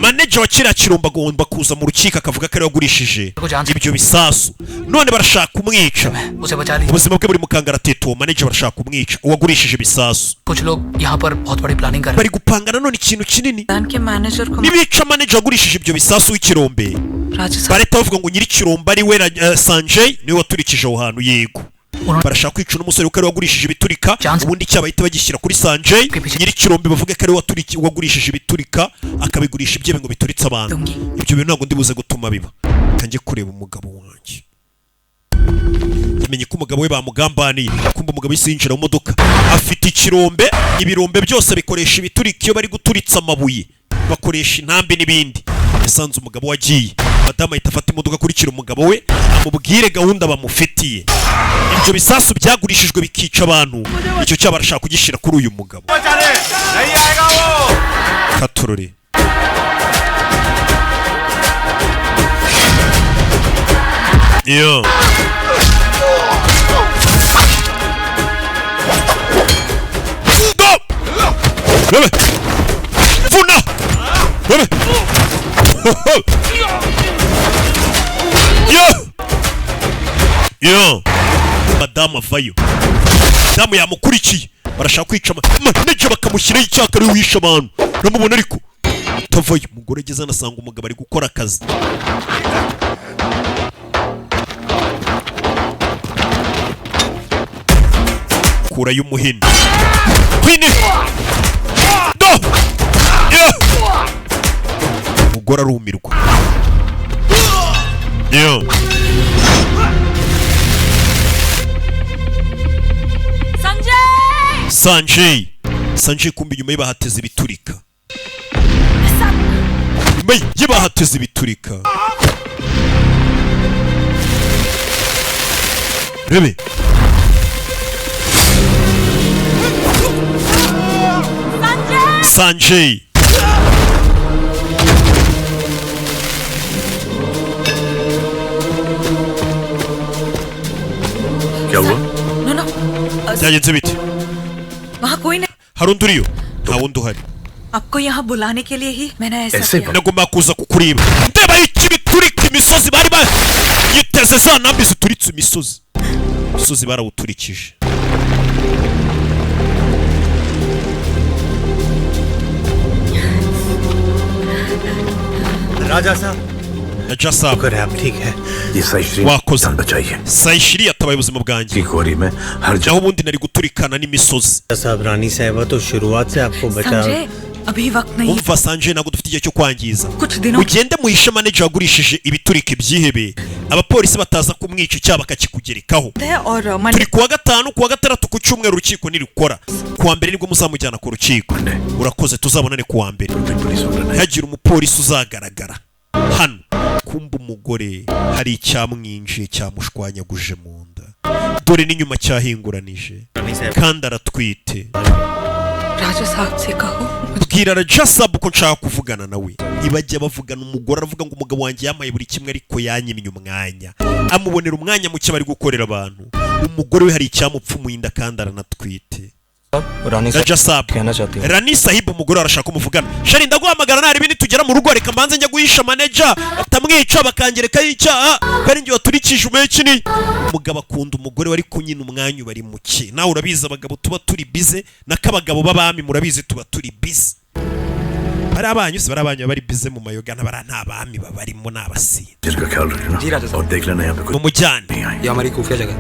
manager wa kiriya kirombe agomba kuza mu rukiko akavuga ko ari wagurishije ibyo bisasu none barashaka kumwica ubuzima bwe buri mu kangaratete uwo manager barashaka kumwica uwagurishije ibisasu कुछ लोग यहाँ पर बहुत बड़ी प्लानिंग कर रहे bari gupanga nanone ikintu kinini के मैनेजर को nibica manager wagurishije ibyo bisasu w'ikirombe bareta bavuga ngo nyiri kirombe ari we Sanjay niwe waturikije aho hantu yego barashaka kwica n'umusore uko ari wagurishije ibiturika ubundi cyabahita bagishyira kuri Sanjay nyiri kirombe bavuga ko ari wagurishije ibiturika akabigurisha ibyebe ngo bituritse abantu ibyo bintu ntabwo ndibuze gutuma biba kanjye kureba umugabo wanjye. Yamenye ko umugabo we bamugambaniye, kumva umugabo yise yinjira mu modoka afite ikirombe, ibirombe byose bikoresha ibiturika iyo bari guturitsa amabuye, bakoresha intambi n'ibindi. Yasanze umugabo wagiye, madamu ahita afata imodoka akurikira umugabo we amubwire gahunda bamufitiye. Ibyo bisasu byagurishijwe bikica abantu, icyo cyo barashaka kugishira kuri uyu mugabo. Katurore yo Bebe! Funa! Bebe! Yo! Madamu avayo. Madamu yamukurikiye. Barashaka kwica maneja bakamushyiraho icyaka ari wisha abantu. Namubona ariko tavayo. Umugore ageze anasanga umugabo ari gukora akazi. Kura y'umuhini. Hini! Umugore arumirwa. Yo. Sanjay kumbi nyuma y'bahateze ibiturika. Nyuma y'bahateze ibiturika. Rebe. Sanjay. क्या हुआ? No byagenze bite? वहाँ कोई नहीं. Harunduriyo nta wundi uhari. आपको यहाँ बुलाने के लिए ही मैंने ऐसा किया. Nagomba kuza kukureba. Ndeba iki biturika imisozi bari yiteze za nambi zituritse imisozi. Imisozi barawuturikije. राजा साहब Raja साहब अगर आप ठीक है ये साइश्री wakoze बचाइए Sayishiri yatabaye ubuzima bwanjye की खोरी में हर naho ubundi nari guturikana n'imisozi. साहब रानी साहब तो शुरुआत से आपको बचा संजय अभी वक्त नहीं. Umva Sanjay ntabwo dufite igihe cyo kwangiza. कुछ दिनों Ugende muhishe manager wagurishije ibiturika ibyihebe. Abapolisi bataza kumwica icyaha bakakikugerekaho. Turi kuwa gatanu kuwa gatandatu ku cyumweru urukiko nirukora. Kuwa mbere nibwo muzamujyana ku rukiko. Urakoze tuzabonane kuwa mbere. Hagira umupolisi uzagaragara hano kumba umugore hari icyamwinjiye cyamushwanyaguje mu nda. Dore n'inyuma cyahinguranije kandi aratwite. राजा साहब से कहो. Bwira Raja Saab ko nshaka kuvugana nawe. Ntibajya bavugana umugore aravuga ngo umugabo wanjye yamaye buri kimwe ariko yanyimye umwanya. Amubonera umwanya muke bari gukorera abantu. Umugore we hari icyamupfumuye inda kandi aranatwite. Raja Saab Rani Sahib umugore arashaka umuvugana. Shari ndaguhamagara nari bini tugera mu rugo reka mbanze njya guhisha manager atamwica bakangereka y'icyaha kandi njye waturikije umekini. Umugabo akunda umugore wari kunyina umwanya bari muke. Nawe urabiza abagabo tuba turi bize nakabagabo babami murabize tuba turi bize. Bari bari bize mu mayoga nabara nta bami babarimo nabasi. जिसका ख्याल रखना और देख लेना यहाँ पे Mu mujyane. ये हमारी खुफिया जगह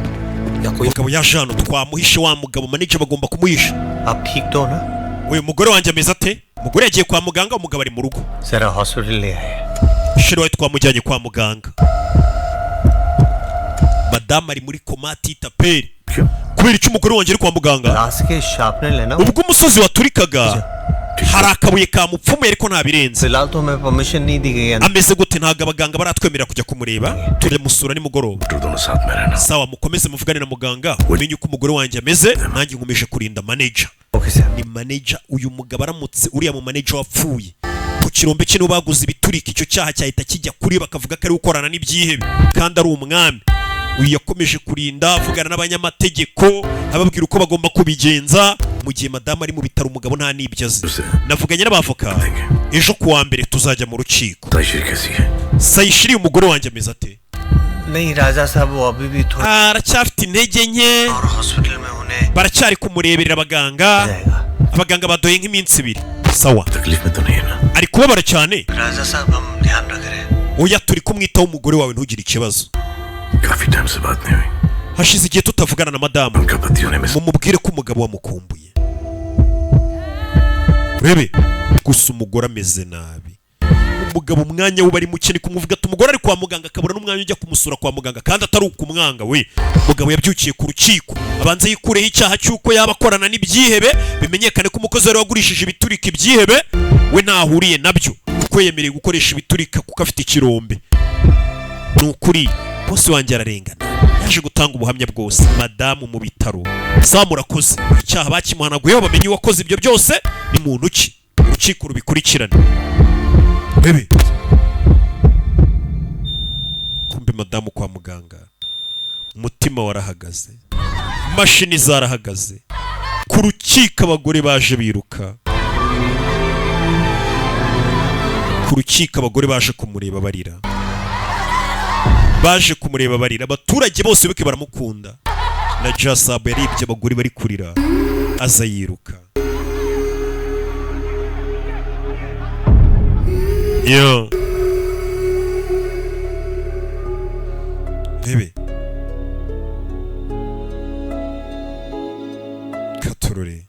या कोई Umugabo yaje hano twamuhishe wa mugabo manager bagomba kumuhisha. आप ठीक तो ना Uyu mugore wanjye ameze ate? Umugore yagiye kwa muganga umugabo ari mu rugo. जरा हॉस्पिटल ले आए Shiro we twamujyanye kwa muganga. Madame ari muri komati itaperi. Kubera icyo umugore wanjye ari kwa muganga? लाश के शार्पनर लेना Ubwo umusozi waturikaga hari akabuye kamupfumuye ariko nta birenze. फिलहाल तो हमें परमिशन नहीं दी गई है Ameze gute ntago abaganga baratwemerera kujya kumureba. Turamusura nimugoroba. दोनों साथ में रहना Sawa mukomeze muvugane na muganga. Umenye uko umugore wanjye ameze nanjye nkomeje kurinda manager. Okay sir Ni manager uyu mugabo aramutse uriya mu manager wapfuye. Ku kirombe cye no baguze ibiturika icyo cyaha cyahita kijya kuri bakavuga ko ari gukorana n'ibyihebe kandi ari umwami. Uyu yakomeje kurinda avugana n'abanyamategeko ababwira uko bagomba kubigenza mu gihe madamu ari mu bitaro umugabo nta nibyo azi. Navuganye n'abavoka ejo kuwa mbere tuzajya mu rukiko. साइश्री कैसी है Sayishiri umugore wanjye ameze ate? नहीं राजा साहब वो अभी भी थोड़ा Aracyafite intege nke और हॉस्पिटल में उन्हें baracyari kumureberera abaganga badoye nk'iminsi 2. Sawa तकलीफ में तो नहीं है ना ari kubabara cyane. राजा साहब हम ध्यान रख रहे हैं Oya turi kumwitaho umugore wawe ntugire ikibazo. काफी टाइम से बात नहीं हुई Hashize igihe tutavugana na madamu. उनका पति होने में Mumubwire ko umugabo wamukumbuye. Rebe gusa umugore ameze nabi. Umugabo umwanya we bari muke ni kumuvuga umugore ari kwa muganga akabura n'umwanya ujya kumusura kwa muganga kandi atari ukumwanga we. Umugabo yabyukiye ku rukiko abanze yikureho icyaha cy'uko yaba akorana n'ibyihebe, bimenyekane ko umukozi wari wagurishije ibiturika ibyihebe we ntahuriye nabyo kuko yemereye gukoresha ibiturika kuko afite ikirombe. Ni ukuri bose wanjye ararengana, yaje gutanga ubuhamya bwose. Madamu mu bitaro sawa murakoze, icyaha bakimuhanaguyeho bamenye uwakoze ibyo byose ni muntu ki, urukiko rubikurikirane. Bebe kumbe madamu kwa muganga umutima warahagaze, mashini zarahagaze, ku rukiko abagore baje biruka, ku rukiko abagore baje kumureba barira, baje kumureba barira. Abaturage bose bike baramukunda, na Jasab yaribye abagore bari kurira aza yiruka. Yo bebe katurore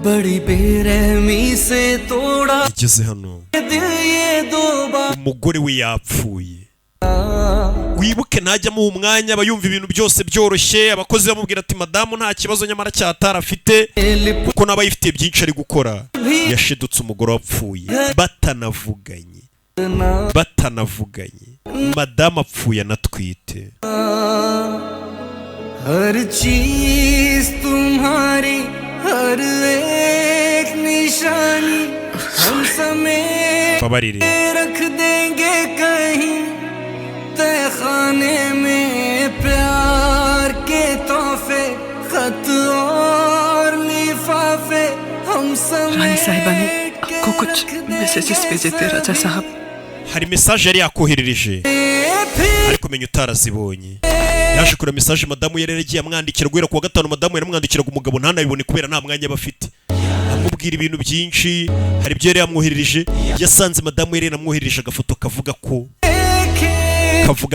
बड़ी बेरहमी से तोड़ा igeze hano umugore we yapfuye. Wibuke ntajya mu umwanya aba yumva ibintu byose byoroshye, abakozi bamubwira ati madamu nta kibazo nyamara cyatara afite kuko naba yifitiye byinshi ari gukora. Yashidutse umugore wapfuye batanavuganye madamu apfuye anatwite. हर चीज तुम्हारी हर एक निशानी हम समेत रख देंगे कहीं तहखाने में प्यार के तोहफे खत और लिफाफे हम समेत. रानी साहिबा ने आपको कुछ मैसेजेस भेजे थे राजा साहब. hari message yari yakoherereje ariko menya utarazibonye. Yaje kura message madamu yari yaragiye amwandikira guhera kuwa gatanu. Madamu yaramwandikiraga umugabo ntanabibone kubera nta mwanya bafite, amubwira ibintu byinshi. Hari ibyo yari yamwoherereje, yasanze madamu yari yaramwoherereje agafoto kavuga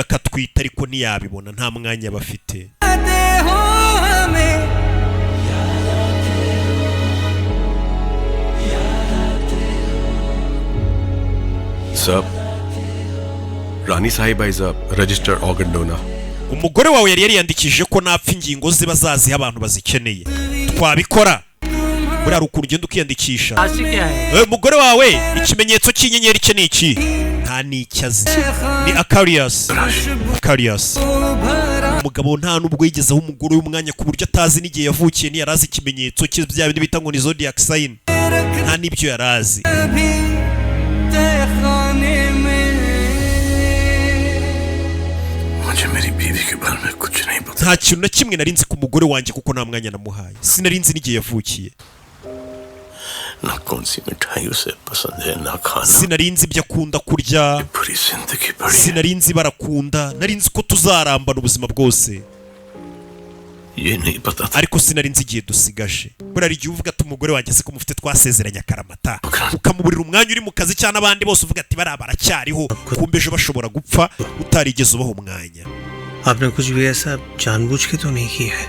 katwita ariko ntiyabibona nta mwanya bafite. Sir, Rani Sahiba is a registered organ donor. Umugore wawe yari yariyandikishije ko napfa ingingo ze bazaziha abantu bazikeneye. Twabikora buriya ukuru ugenda ukiyandikisha. Umugore wawe ikimenyetso cy'inyenyeri cye ni iki? Nta n'icyazi, ni Aquarius. Umugabo nta nubwo yigezeho umugore w'umwanya ku buryo atazi n'igihe yavukiye, ntiyarazi ikimenyetso cye bya bindi bita ngo ni zodiac sign, nta n'ibyo yarazi. Nta kintu na kimwe nari nzi ku mugore wanjye kuko nta mwanya namuhaye, sinari nzi n'igihe yavukiye, sinari nzi ibyo akunda kurya, sinari nzi barakunda, nari nzi ko tuzarambana ubuzima bwose ariko sinari nzi igihe dusigaje. Buriya igihe uvuga ati umugore wanjye se ko mufite twasezeranye akaramata, ukamuburira umwanya uri mu kazi cyangwa abandi bose uvuga ati baracyariho, kumbe ejo bashobora gupfa utarigeze ubaho umwanya. आपने कुछ भी ऐसा जानबूझ के तो नहीं किया है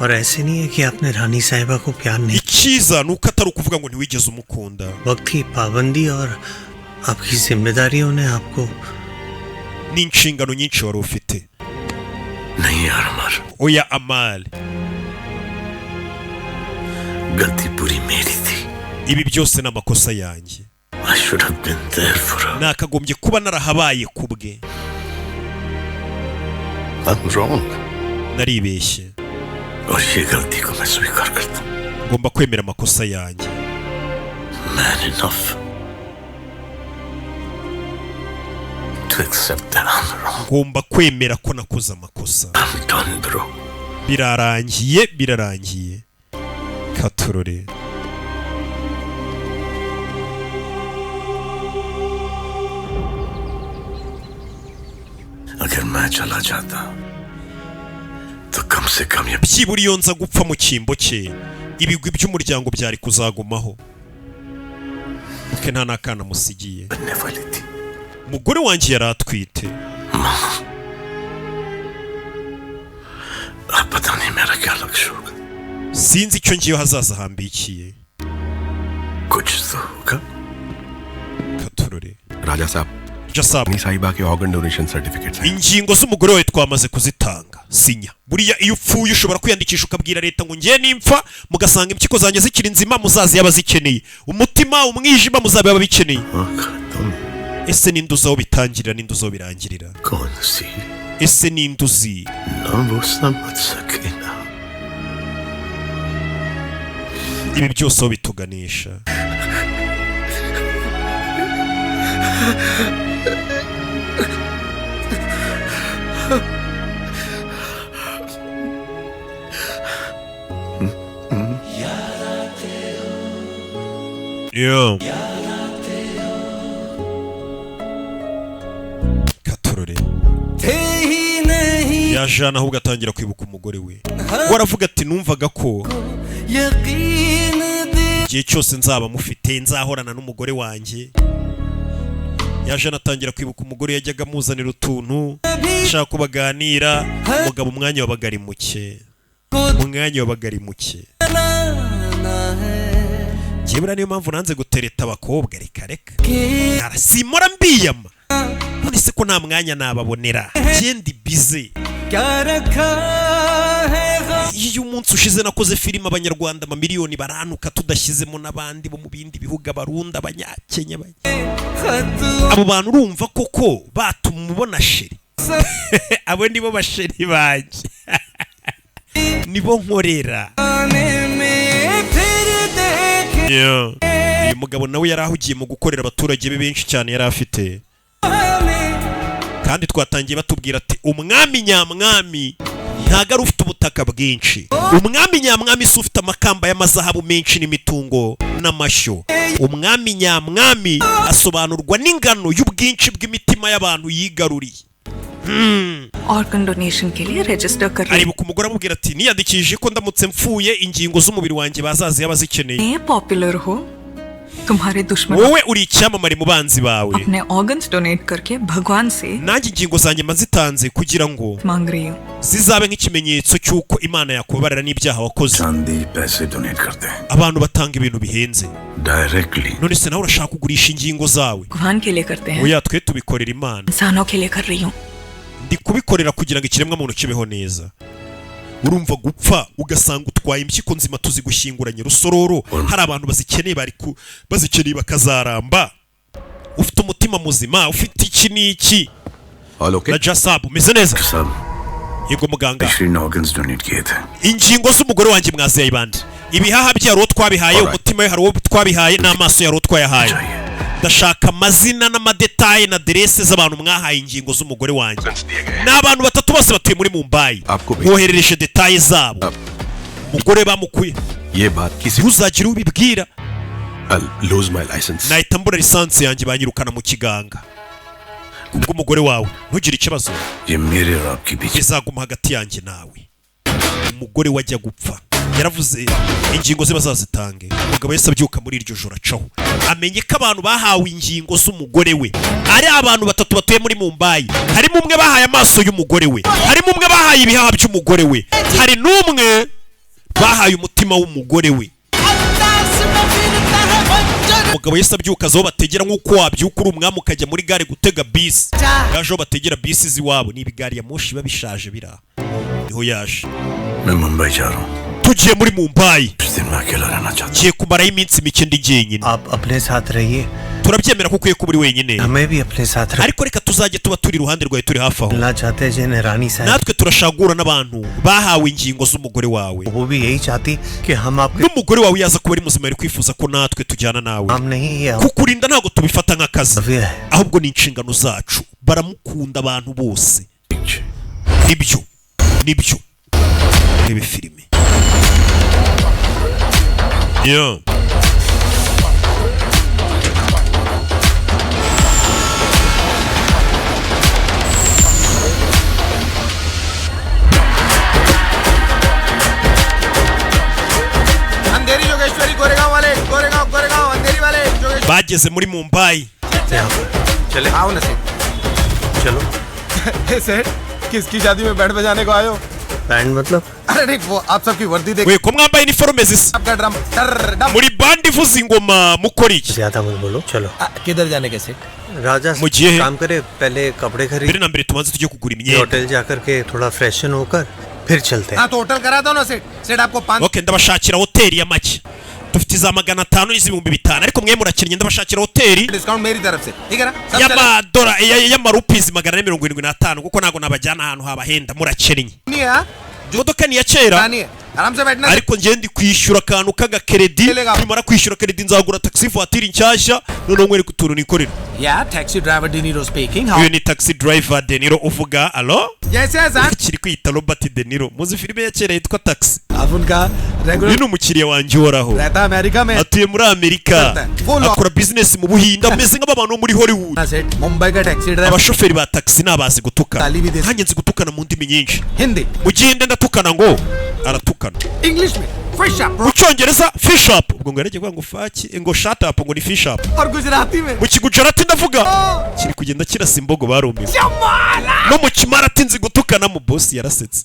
और ऐसे नहीं है कि आपने रानी साहिबा को प्यार नहीं. Ikiza nuko atari ukuvuga ngo ntiwigeze umukunda. वक्त की पाबंदी और आपकी जिम्मेदारियों ने आपको n'inshingano nyinshi wari ufite. नहीं यार अमर, oya Amal, गलती पूरी मेरी थी. ibi byose n'amakosa yanjye. I should have been there for her. Nakagombye kuba narahabaye kubwe. I'm wrong. Naribeshye. और ये गलती को मैं स्वीकार करता हूँ. Ngomba kwemera amakosa yanjye. Man enough to accept that I'm wrong. Ngomba kwemera ko nakoze amakosa. I'm done, bro. Birarangiye. Katurore. अगर मैं चला जाता तो कम से कम ये byibura iyo nza gupfa mu cyimbo cye ibigwi by'umuryango byari kuzagumaho. Ke nta nakana musigiye. Umugore wanjye yari atwite. पता नहीं मेरा क्या लक्ष्य होगा. Sinzi icyo ngiye hazaza hambikiye. कुछ तो होगा. katurore राजा साहब Jasab साहिबा के organ donation certificate ingingo z'umugore wawe twamaze kuzitanga sinya buriya iyo upfuye ushobora kwiyandikisha ukabwira leta ngo ngiye nimpfa mugasanga impyiko zanjye zikiri nzima muzazi yabazikeneye umutima umwijima muzabe babikeneye ese ninduzi aho bitangirira ninduzi aho birangirira ese ninduzi ibi byose aho bituganisha katurore yajana ahubwo atangira kwibuka umugore we waravuga ati numvaga ko igihe cyose nzaba mufite nzahorana n'umugore wanjye yajana atangira kwibuka umugore yajyaga amuzanira utuntu ashaka ko baganira umugabo umwanya wabaga ari muke jyewe niyo mpamvu nanze gutereta abakobwa reka simora mbiyama none se ko nta mwanya nababonera genda bize iyo umunsi ushize nakoze filime abanyarwanda amamiliyoni baranuka tudashyizemo n'abandi bo mu bindi bihugu abarundi abanyakenya abo bantu urumva koko batuma ubona sheri abo nibo basheri banjye nibo nkorera uyu mugabo nawe yari ahugiye mu gukorera abaturage be benshi cyane yari afite kandi twatangiye batubwira ati umwami nyamwami ntago ari ufite ubutaka bwinshi umwami nyamwami si ufite amakamba y'amazahabu menshi n'imitungo n'amashyo umwami nyamwami asobanurwa n'ingano y'ubwinshi bw'imitima y'abantu yigaruriye organ donation के लिए register कर रही aribuka umugore amubwira ati niyandikishije ko ndamutse mpfuye ingingo z'umubiri wanjye bazazi yabazikeneye popular ho तुम्हारे दुश्मन wowe uri icyamamare mu banzi bawe अपने organs donate करके भगवान से nanjye ingingo zanjye mazitanze kugira ngo मांग रही हूँ zizabe nk'ikimenyetso cy'uko Imana yakubabarira n'ibyaha wakoze चांदी पैसे डोनेट करते हैं abantu batanga ibintu bihenze directly none se nawe urashaka kugurisha ingingo zawe भगवान के लिए करते हैं oya twe tubikorera Imana इंसानों के लिए कर रही हूँ ndi kubikorera kugira ngo ikiremwa muntu kibeho neza urumva gupfa ugasanga utwaye impyiko nzima tuzigushyinguranye rusororo hari abantu bazikeneye bazikeneye bakazaramba ufite umutima muzima ufite iki n'iki na Jasab umeze neza yego muganga ingingo z'umugore wanjye mwaziye bande ibihaha bye hari uwo twabihaye umutima we hari uwo twabihaye n'amaso hari uwo twayahaye ndashaka amazina n'amadetaye na aderese z'abantu mwahaye ingingo z'umugore wanjye n'abantu batatu bose batuye muri Mumbai boherereje detaye zabo umugore bamukuye ntuzagire ubibwira nahita mbura lisansi yanjye banyirukana mu kiganga kubw'umugore wawe ntugire ikibazo bizaguma hagati yanjye nawe umugore wajya gupfa yaravuze ingingo ze bazazitange umugabo yese abyuka muri iryo joro acaho amenye ko abantu bahawe ingingo z'umugore we ari abantu batatu batuye muri Mumbai harimo umwe bahaye amaso y'umugore we harimo umwe bahaye ibihaha by'umugore we hari n'umwe bahaye umutima w'umugore we umugabo yese abyuka aho bategera nk'uko wabyuka uri umwami ukajya muri gare gutega bisi yaje aho bategera bisi z'iwabo ni ibigari ya moshi biba bishaje biraha niho yaje tugiye muri Mumbai ngiye kumaraho iminsi mike ndi jyenyine turabyemera ko ukwiye kuba uri wenyine ariko reka tuzajye tuba turi iruhande rwawe turi hafi aho natwe turashagura n'abantu bahawe ingingo z'umugore wawe n'umugore wawe yaza kuba ari muzima ari kwifuza ko natwe tujyana nawe kukurinda ntabwo tubifata nk'akazi ahubwo ni inshingano zacu baramukunda abantu bose nibyo rebe filime bageze muri Mumbai चलो सेठ किसकी शादी में बैंड बजाने को आए हो बैंड मतलब? अरे नहीं वो आप सबकी वर्दी देख we ko mwambaye iniforume zisa आपका ड्रम डम muri band ivuza ingoma mukora iki ज्यादा मत बोलो चलो किधर जाने कैसे राजा मुझे काम करे पहले कपड़े खरीद mbere na mbere tumanze tujye kugura imyenda hotel जाकर के थोड़ा फ्रेशन होकर फिर चलते हैं हाँ तो होटल करा दो ना सेट सेट आपको 5 okay ndabashakira hoteli ya make dufite za 500 n'izibihumbi 5 ariko mwe murakinnye ndabashakira hoteli discount मेरी तरफ से ठीक है ना सब y'amadora y'amarupizi 475 kuko nago nabajyana ahantu habahenda murakinnye नहीं है imodoka ni ya kera आराम से बैठना ariko ngiye ndi kwishyura akantu k'agakeredi nimara kwishyura keredi nzagura taxi voiture nshyashya noneho nkwereka utuntu nikorera या taxi driver De Niro speaking uyu ni taxi driver De Niro uvuga alo yes yes kiri kwita Robert De Niro muzi filime ya kera yitwa taxi अब उनका uyu ni umukiriya wanjye uhoraho रहता अमेरिका में atuye muri Amerika akora business mu Buhinde ameze nk'abantu muri Hollywood Mumbai का taxi driver abashoferi ba taxi nabazi gutukana nanjye nzi gutukana mu ndimi nyinshi Hindi mu gihinde ndatukana ngo aratukana English में fish up mu cyongereza fish up ubwo ngo yarege ngo faki ngo shut up ngo ni fish up और गुजराती में mu kigujarati ndavuga kiri kugenda kirasa imbogo barumiwe no mu kimarati nzi gutukana mu boss yarasetse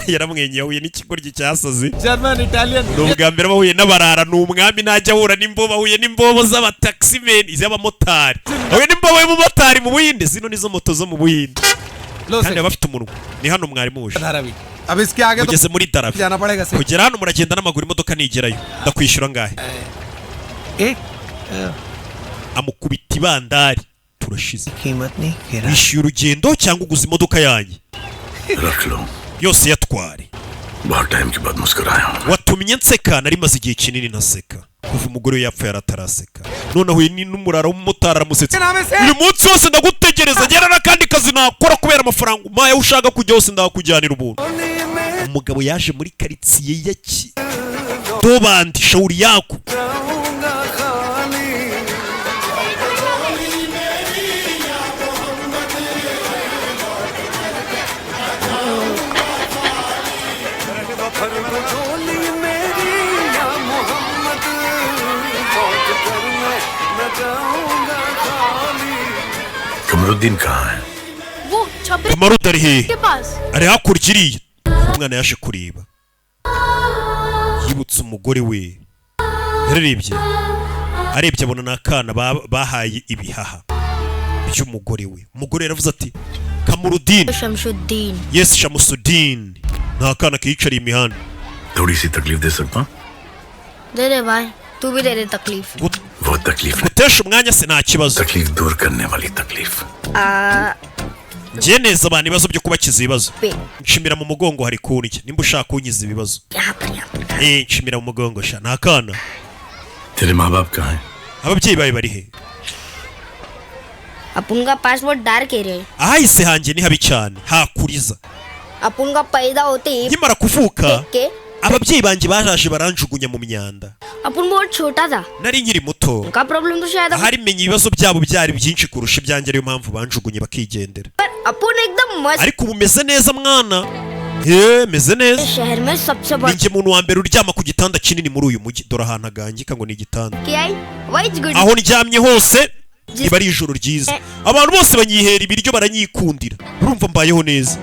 yaramwenyeye huye n'ikigoryi cyasaze German Italian n'ubwa mbere bahuye n'abarara n'umwami najya ahura n'imbobo bahuye n'imbobo z'abataximeni iz'abamotari bahuye n'imbobo y'umumotari mu Buhinde zino nizo moto zo mu Buhinde kandi bafite umunwa ni hano mwari muje अब इसके आगे तो ugeze muri Darabi जाना पड़ेगा से kugera hano muragenda n'amaguru imodoka nigerayo ndakwishyura ngahe amukubita ibandari turashize कीमत नहीं गिरा wishyura urugendo cyangwa uguze imodoka yanjye रख लो yose yatware बहुत टाइम के बाद मुस्कुराया हूं watumye nseka nari maze igihe kinini ntaseka kuva umugore we yapfuye arataraseka none ahuye n'umurara w'umumotari aramusetse uyu munsi wose ndagutegereza gera n'akandi kazi nakora kubera amafaranga umpaye aho ushaka kujya hose ndakujyanira ubuntu umugabo yaje muri karitsiye ya Dobandi shauri yako Kamruddin कहाँ है वो छपे Kamarudi ari hehe के पास ari hakurya iriya umwana yaje kureba yibutse umugore we yararebye arebye abona n'akana bahaye ibihaha by'umugore we umugore yaravuze ati Kamarudi Shamsuddin yes Shamusuddin nta kana kiyicariye imihanda थोड़ी सी तकलीफ दे सकता हूँ दे दे भाई तू भी दे दे तकलीफ वो तकलीफ gutesha umwanya se nta kibazo तकलीफ दूर करने वाली तकलीफ ngiye neza abantu ibibazo byo kubakiza ibibazo nshimira mu mugongo hari kunjye nimba ushaka kunyiza ibibazo nshimira mu mugongo sha nta kana तेरे माँ बाप कहाँ हैं ababyeyi bawe bari he अपन का पासपोर्ट डार के रहे ahahise hanjye ni habi cyane hakuriza अपन का पैदा होते ही nkimara kuvuka के ababyeyi banjye baraje baranjugunya mu myanda अपन बहुत छोटा था nari nkiri muto का प्रॉब्लम तो शायद ahari menye ibibazo byabo byari byinshi kurusha ibyanjye ariyo mpamvu banjugunye bakigendera पर अपन एकदम मस्त ariko ubu meze neza mwana meze neza शहर में सबसे बड़ा ninjye muntu wa mbere uryama ku gitanda kinini muri uyu mujyi dore ahantu agangika ngo ni igitanda क्या है white good aho ndyamye hose riba ari ijoro ryiza abantu bose banyihera ibiryo baranyikundira urumva mbayeho neza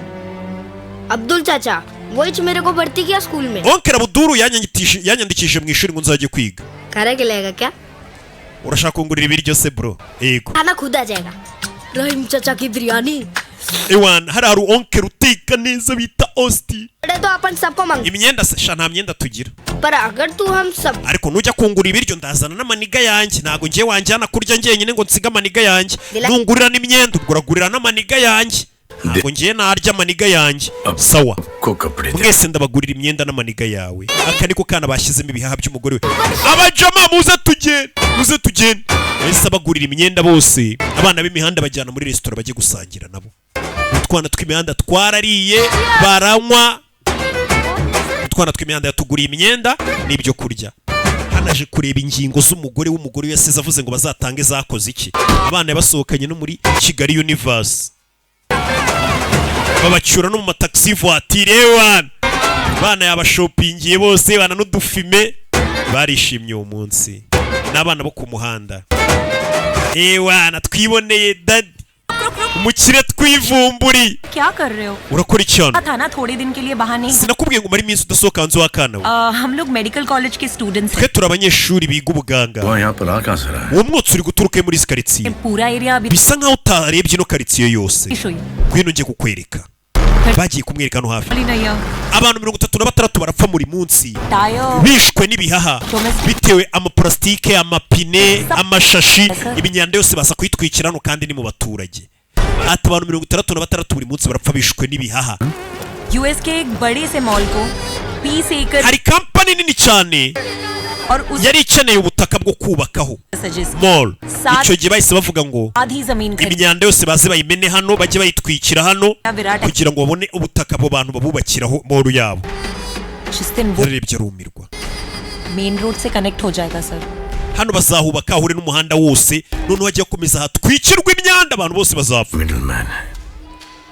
Abdul चाचा वही मेरे को भर्ती किया स्कूल में onkera Abuduru yanyandikishije mu ishuri ngo nzajye kwiga खाना खिलाएगा क्या urashaka kungurira ibiryo se bro yego खाना खुद आ जाएगा रहीम चाचा की biryani ewan hari onkera uteka neza bita Osti तो अपन सबको मांग imyenda se sha nta myenda tugira पर अगर तू हम सब ariko nujya kungura ibiryo ndazana n'amaniga yanjye ntago ngiye wanjyana kurya njyenyine ngo nsiga amaniga yanjye nungurira n'imyenda uguragurira n'amaniga yanjye ntago ngiye narya amaniga yanjye sawa mwese ndabagurira imyenda n'amaniga yawe aka niko kana bashyizemo ibihaha by'umugore we abajama muze tugende ese abagurira imyenda bose abana b'imihanda bajyana muri resitora bajye gusangira nabo utwana tw'imihanda twarariye baranywa utwana tw'imihanda yatuguriye imyenda n'ibyo kurya hanaje kureba ingingo z'umugore w'umugore yasize avuze ngo bazatange zakoze iki abana yabasohokanye no muri Kigali Universe babacyura no mu mataxi voiture wana abana yabashopingiye bose bana n'udufime barishimye uwo munsi n'abana bo ku muhanda wana twiboneye dadi umukire twivumburi क्या कर रहे हो? urakora icyano था ना थोड़े दिन के लिए बाहर नहीं. sinakubwiye ngo umare iminsi udasohoka hanze w'akana we हम लोग मेडिकल कॉलेज के students twe turi abanyeshuri biga ubuganga uwo mwotsi uri guturuka muri izi karitsiye पूरा एरिया अभी bisa nkaho utarebye ino karitsiye yose ngwino njye kukwereka bagiye kumwereka hano hafi abantu 36 barapfa muri munsi bishwe n'ibihaha bitewe amaplastike amapine amashashi ibinyanda yose basa kwitwikira hano kandi ni mu baturage ati abantu 66 buri munsi barapfa bishwe n'ibihaha US के एक बड़े से मॉल को 20 एकड़ hari kampani nini cyane yari ikeneye ubutaka bwo kubakaho mall icyo gihe bahise bavuga ngo imyanda yose baze bayimene hano bajye bayitwikira hano kugira ngo babone ubutaka abo bantu babubakiraho mall yabo yarebye arumirwa main road से कनेक्ट हो जाएगा sir hano bazahubaka ahure n'umuhanda wose noneho hajya gukomeza hatwikirwa imyanda abantu bose bazapfa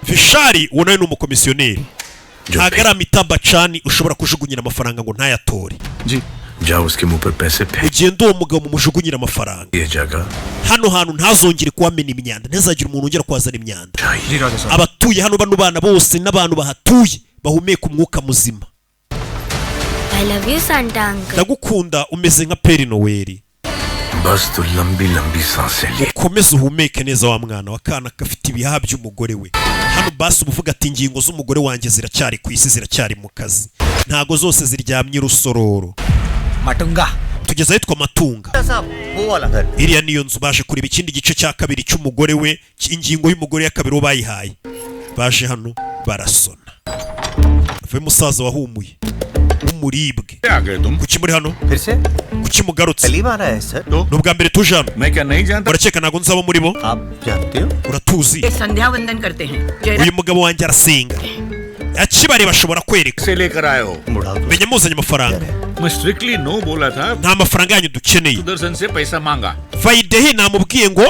Fishari uwo nawe ni umukomisiyoneri ntabwo ari amitamba cani ushobora kujugunyira amafaranga ngo ntayatore जाओ उसके मुंह पर पैसे फेंक ugenda uwo mugabo mumujugunyira amafaranga ये जगह hano hantu ntazongere kuhamena imyanda ntazagire umuntu ongera kuhazana imyanda abatuye hano bano bana bose n'abantu bahatuye bahumeka umwuka muzima I love you Santa uncle. ndagukunda umeze nka Peri Noel बस तो लंबी लंबी सांसें ले ukomeze uhumeke neza wa mwana wakana gafite ibihaha by'umugore we hano basi uvuga ati ingingo z'umugore wanjye ziracyari ku isi ziracyari mu kazi ntago zose ziryamye rusororo matunga tugeze ahitwa matunga iriya niyo nzu baje kureba ikindi gice cya kabiri cy'umugore we ingingo y'umugore ya kabiri bayihaye baje hano barasona avuye musaza wahumuye umuribwe kuki muri hano kuki mugarutse n'ubwa mbere tuje hano urakeka ntabwo nzaba muri bo uratuzi uyu mugabo wanjye arasenga akibare bashobora kwereka menya muzanye amafaranga nta mafaranga yanyu dukeneye vayidehi namubwiye ngo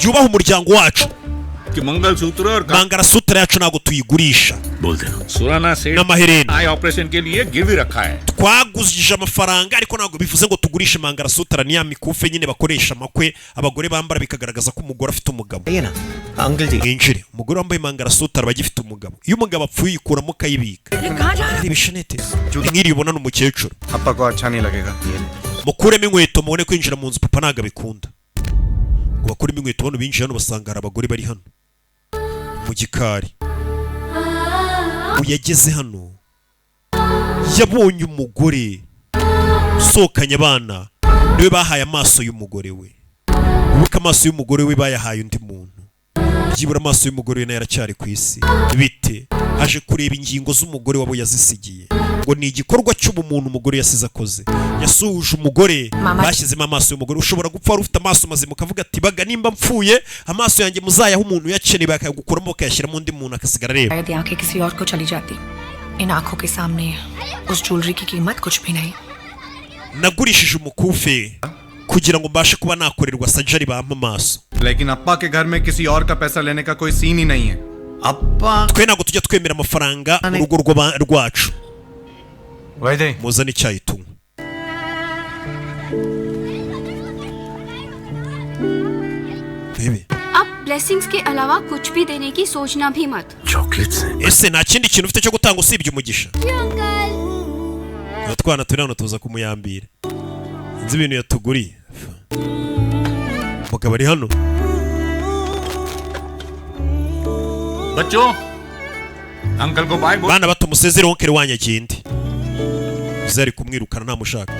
yubahe umuryango wacu mangarasutra yacu ntabwo tuyigurisha n'amaherena twaguzije amafaranga ariko ntabwo bivuze ngo tugurishe mangarasutra ni ya mikufe nyine bakoresha amakwe abagore bambara bikagaragaza ko umugore afite umugabo mwinjire umugore wambaye mangarasutra aba agifite umugabo iyo umugabo apfuye uyikuramo ukayibika ari ibishenete nk'iri ubona n'umukecuru mukuremo inkweto mubone kwinjira mu nzu papa ntabwo abikunda ngo bakuremo inkweto bano binjiye hano basanga hari abagore bari hano mu gikari uyageze hano yabonye umugore usohokanye abana niwe bahaye amaso y'umugore we ubuka amaso y'umugore we bayahaye undi muntu byibura amaso y'umugore we nayo aracyari ku isi bite aje kureba ingingo z'umugore wabo yazisigiye ngo ni igikorwa cy'ubumuntu umugore yasize akoze yasuhuje umugore bashyizemo amaso y'umugore ushobora gupfa wari ufite amaso mazima ukavuga ati baga nimba mpfuye amaso yanjye muzayaho umuntu yakeneye bakayagukuramo bakayashyiramo undi muntu akasigara areba nagurishije umukufe kugira ngo mbashe kuba nakorerwa surgery bampa amaso लेकिन अप्पा के घर में किसी और का पैसा लेने का कोई सीन ही नहीं है अप्पा twe ntabwo tujya twemera amafaranga mu rugo rwacu muzane icyayi tunywa अब ब्लेसिंग्स के अलावा कुछ भी देने की सोचना भी मत ese nta kindi kintu ufite cyo gutanga usibye umugisha twana turi hano tuza kumuyambira nzi ibintu yatuguriye umugabo ari hano bana bato musezere wonkere wanyu agende uzari kumwirukana ntamushaka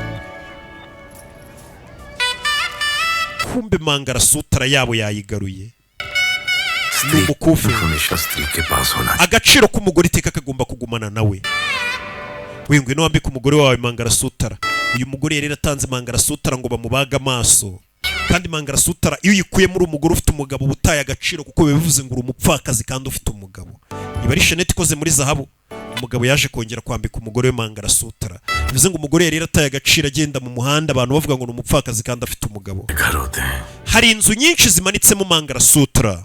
kumbe mangarasutra yabo yayigaruye n'umukufi agaciro k'umugore iteka kagomba kugumana nawe wingwe wambika umugore wawe mangarasutra uyu mugore yari atanze mangarasutra ngo bamubaga amaso kandi mangarasutra iyo uyikuye muri umugore ufite umugabo butaye agaciro kuko bivuze ngo uri umupfakazi kandi ufite umugabo iba ari shenete ikoze muri zahabu umugabo yaje kongera kwambika umugore we mangarasutra bivuze ngo umugore yari ataye agaciro agenda mu muhanda abantu bavuga ngo ni umupfakazi kandi afite umugabo hari inzu nyinshi zimanitsemo mangarasutra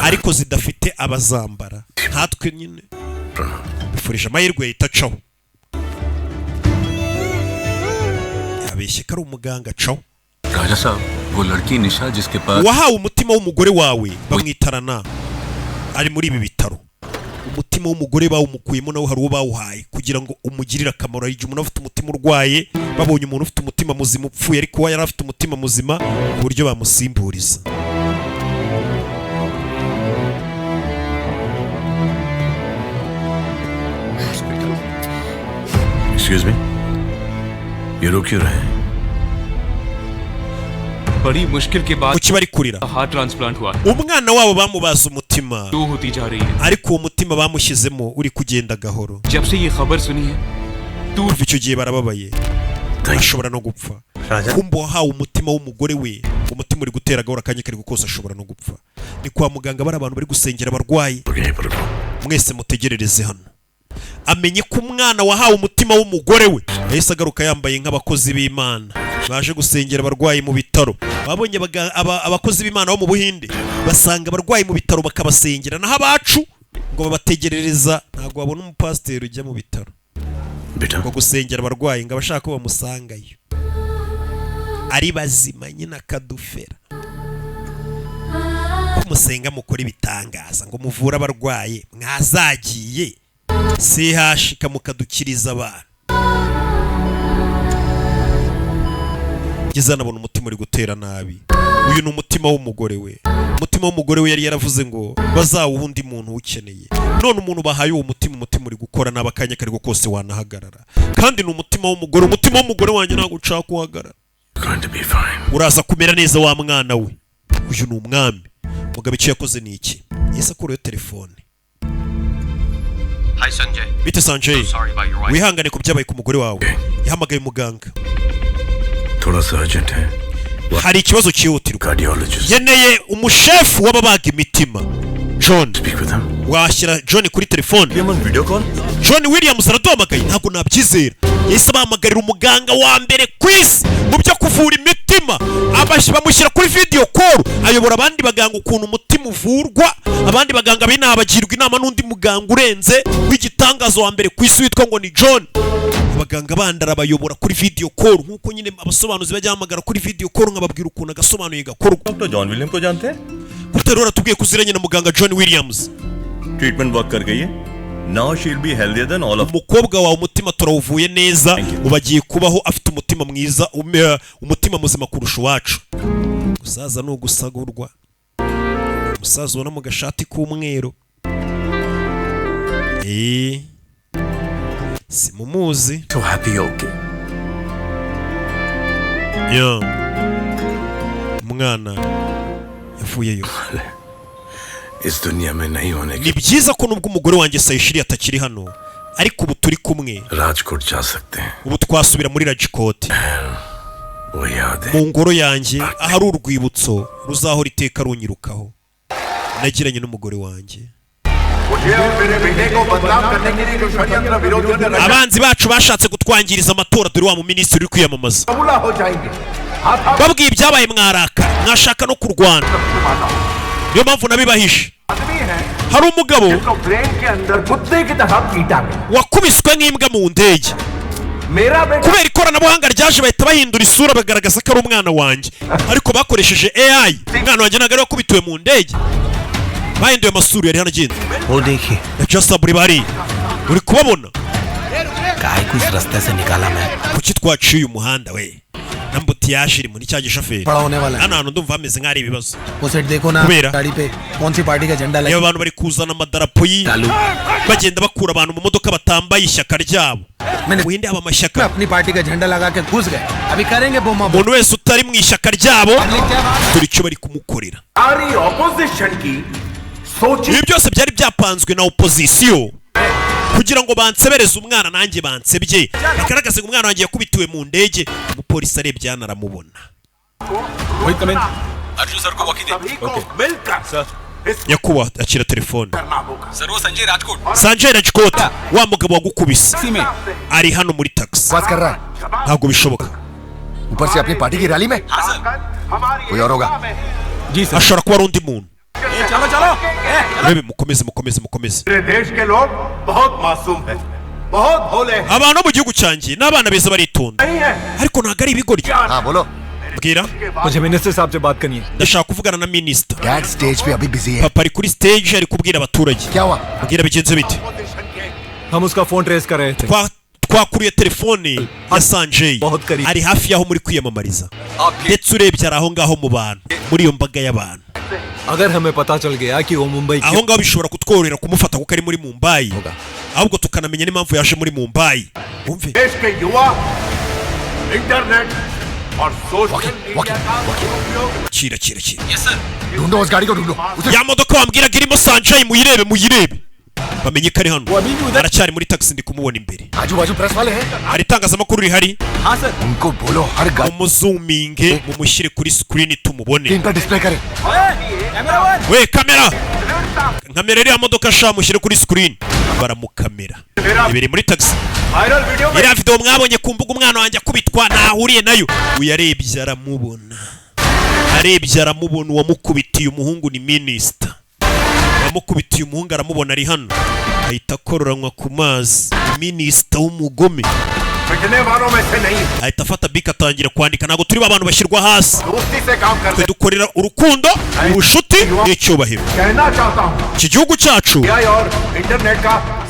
ariko zidafite abazambara nkatwe nyine bifurije amahirwe yitacaho yabeshye ko ari umuganga caho वो लड़की निशा जिसके पास wahawe umutima w'umugore wawe bamwitarana ari muri ibi bitaro. Umutima w'umugore bawumukuyemo nawe hari uwo bawuhaye kugira ngo umugirire akamaro. Ari umuntu afite umutima urwaye, babonye umuntu ufite umutima muzima upfuye ariko we yari afite umutima muzima ku buryo bamusimburiza. Excuse me, ये रो क्यों रहे हैं? बड़ी मुश्किल के बाद kuki bari kurira? Heart transplant हुआ। Umwana wabo bamubaza umutima दो होती जा रही है। ariko uwo mutima bamushyizemo uri kugenda gahoro. जब से ये खबर सुनी है kuva icyo gihe barababaye, ashobora no gupfa. Kumva wahawe umutima w'umugore we, umutima uri gutera gahoro akanya kari gukosa ashobora no gupfa. Ni kwa muganga bari abantu bari gusengera abarwayi. Mwese mutegerereze hano. Amenye ko umwana wahawe umutima w'umugore we yahise agaruka yambaye nk'abakozi b'Imana baje gusengera abarwayi mu bitaro. Babonye abakozi b'Imana bo mu Buhinde basanga abarwayi mu bitaro bakabasengera, naho abacu ngo babategerereza. Ntabwo babona umupasiteri ujya mu bitaro ngo gusengera abarwayi ngo abashaka ko bamusangayo ari bazima nyine akadufera. Kumusenga mukora ibitangaza ngo muvure abarwayi, mwazagiye sihashika mukadukiriza abantu. Giza nabona umutima uri gutera nabi. Uyu ni umutima w'umugore we. Umutima w'umugore we yari yaravuze ngo bazawuha undi muntu ukeneye. None umuntu bahaye uwo mutima, umutima uri gukora nabi akanya kari kose wanahagarara. Kandi ni umutima w'umugore. Umutima w'umugore wanjye ntabwo ushaka kuhagarara. Uraza kumera neza wa mwana we. Uyu ni umwami. Mugabo icyo yakoze ni iki? Yese akuriye telefone. Hi Sanjay. Bite Sanjay. Wihangane ku byabaye ku mugore wawe. Yahamagaye muganga. थोड़ा सा अर्जेंट है. Hari ikibazo cyihutirwa. Yeneye umushefu w'ababaga imitima. John. Washyira John kuri telefone. John Williams araduhamagaye. Ntabwo nabyizera. Yahise bahamagarira umuganga wa mbere ku isi mu byo kuvura imitima. Bamushyira kuri video call. Ayobora abandi baganga ukuntu umutima uvurwa. Abandi baganga b'inaha bagirwa inama n'undi muganga urenze w'igitangazo wa mbere ku isi witwa ngo ni John. Abaganga bandi arabayobora kuri video call nkuko nyine abasobanuzi bajya hamagara kuri video call nkababwira ukuntu agasobanuye gakorwa. Dr. John Williams को जानते हैं? Kuterora tubwiye kuziranye na muganga John Williams. Treatment work कर गई है. Now she'll be healthier than all of. Umukobwa wawe umutima turawuvuye neza, ubagiye kubaho afite umutima mwiza, umutima muzima kurusha uwacu. Gusaza no gusagurwa. Umusaza ubona mu gashati k'umweru. Simumuzi. So happy okay. Umwana yavuyeyo. इस दुनिया में नहीं होने की. Ni byiza ko nubwo umugore wanjye Sayishiri atakiri hano, ariko ubu turi kumwe. Rajkot जा सकते हैं. Ubu twasubira muri Rajkot. Mu ngoro yanjye ahari urwibutso ruzahora iteka runyirukaho. Nagiranye n'umugore wanjye. Abanzi bacu bashatse gutwangiriza amatora dore wa mu minisitiri uri kwiyamamaza. Babwiye ibyabaye mwaraka, mwashaka no kurwana. Niyo mpamvu nabibahishe. Hari umugabo wakubiswe nk'imbwa mu ndege. Kubera ikoranabuhanga ryaje bahita bahindura isura bagaragaza ko ari umwana wanjye, ariko bakoresheje AI. Umwana wanjye ntabwo ari wakubitiwe mu ndege. Bahinduye amasura yari hano agenda. देखिए Just buri bari uri kubabona. काय कुछ रास्ते से निकाला मैं. Kuki twaciye umuhanda we? Nambuti yashiri muri cya gishaferi. Hano hantu ndumva hameze nk'ari ibibazo. वो सेट देखो ना गाड़ी पे कौन सी पार्टी का झंडा लगा. Abantu bari kuzana amadarapo bagenda bakura abantu mu modoka batambaye ishyaka ryabo. Winde aba mashyaka. अपनी पार्टी का झंडा लगा के घुस गए. अभी करेंगे बोमा. Umuntu wese utari mu ishyaka ryabo turi icyo bari kumukorera. Ari opposition ki ibi byose byari byapanzwe na opposition kugira ngo bansebereze umwana nanjye bansebye, bigaragaze ngo umwana wanjye yakubitiwe mu ndege. Umupolisi arebye hano aramubona. Arjun sir को walkie दे. Nyakubahwa akira telefone. Sir वो Sanjay Rajkot. Sanjay Rajkot wa mugabo wagukubise ari hano muri taxi. बात कर रहा है. Ntabwo bishoboka. ऊपर से अपनी पार्टी की रैली में. कोई और होगा. Ashobora kuba ari undi muntu. चलो चलो. Rebe mukomeze. मेरे देश के लोग बहुत मासूम हैं, बहुत भोले हैं. Abantu mu gihugu cyanjye n'abana beza baritonda, ariko ntabwo ari ibigoryi. हाँ बोलो. bwira मुझे मिनिस्टर साहब से बात करनी है ndashaka kuvugana na minister dad stage पे अभी बिजी है papa ari kuri stage ari kubwira abaturage क्या हुआ bwira bigenze bite हम उसका फोन ट्रेस कर रहे थे twakuriye telefone ya Sanjay ari hafi yaho muri kwiyamamariza ndetse urebye ari aho ngaho mu bantu muri iyo mbaga y'abantu अगर हमें पता चल गया कि वो Mumbai aho ngaho bishobora kutworera kumufata kuko ari muri Mumbai ahubwo tukanamenya n'impamvu yaje muri Mumbai umve देश के युवा इंटरनेट और सोशल kira ढूंढो उस गाड़ी को ढूंढो ya modoka wambwiraga irimo Sanjay muyirebe bamenye ko ari hano aracyari muri taxi ndi kumubona imbere आजू-बाजू प्रेस वाले हैं hari itangazamakuru rihari हाँ सर उनको बोलो हर गाड़ी umuzuminge mumushyire kuri screen tumubone इनका डिस्प्ले करें we kamera iriya modoka sha mushyire kuri screen baramukamera ibiri muri taxi iriya video mwabonye ku mbuga umwana wanjye akubitwa ntahuriye nayo uyarebye aramubona uwamukubitiye umuhungu ni minister wamukubitiye umuhungu aramubona ari hano ahita akororanywa ku mazi minister w'umugome ahita afata bika atangira kwandika ntabwo turi abantu bashyirwa hasi twe dukorera urukundo ubushuti n'icyubahiro iki gihugu cyacu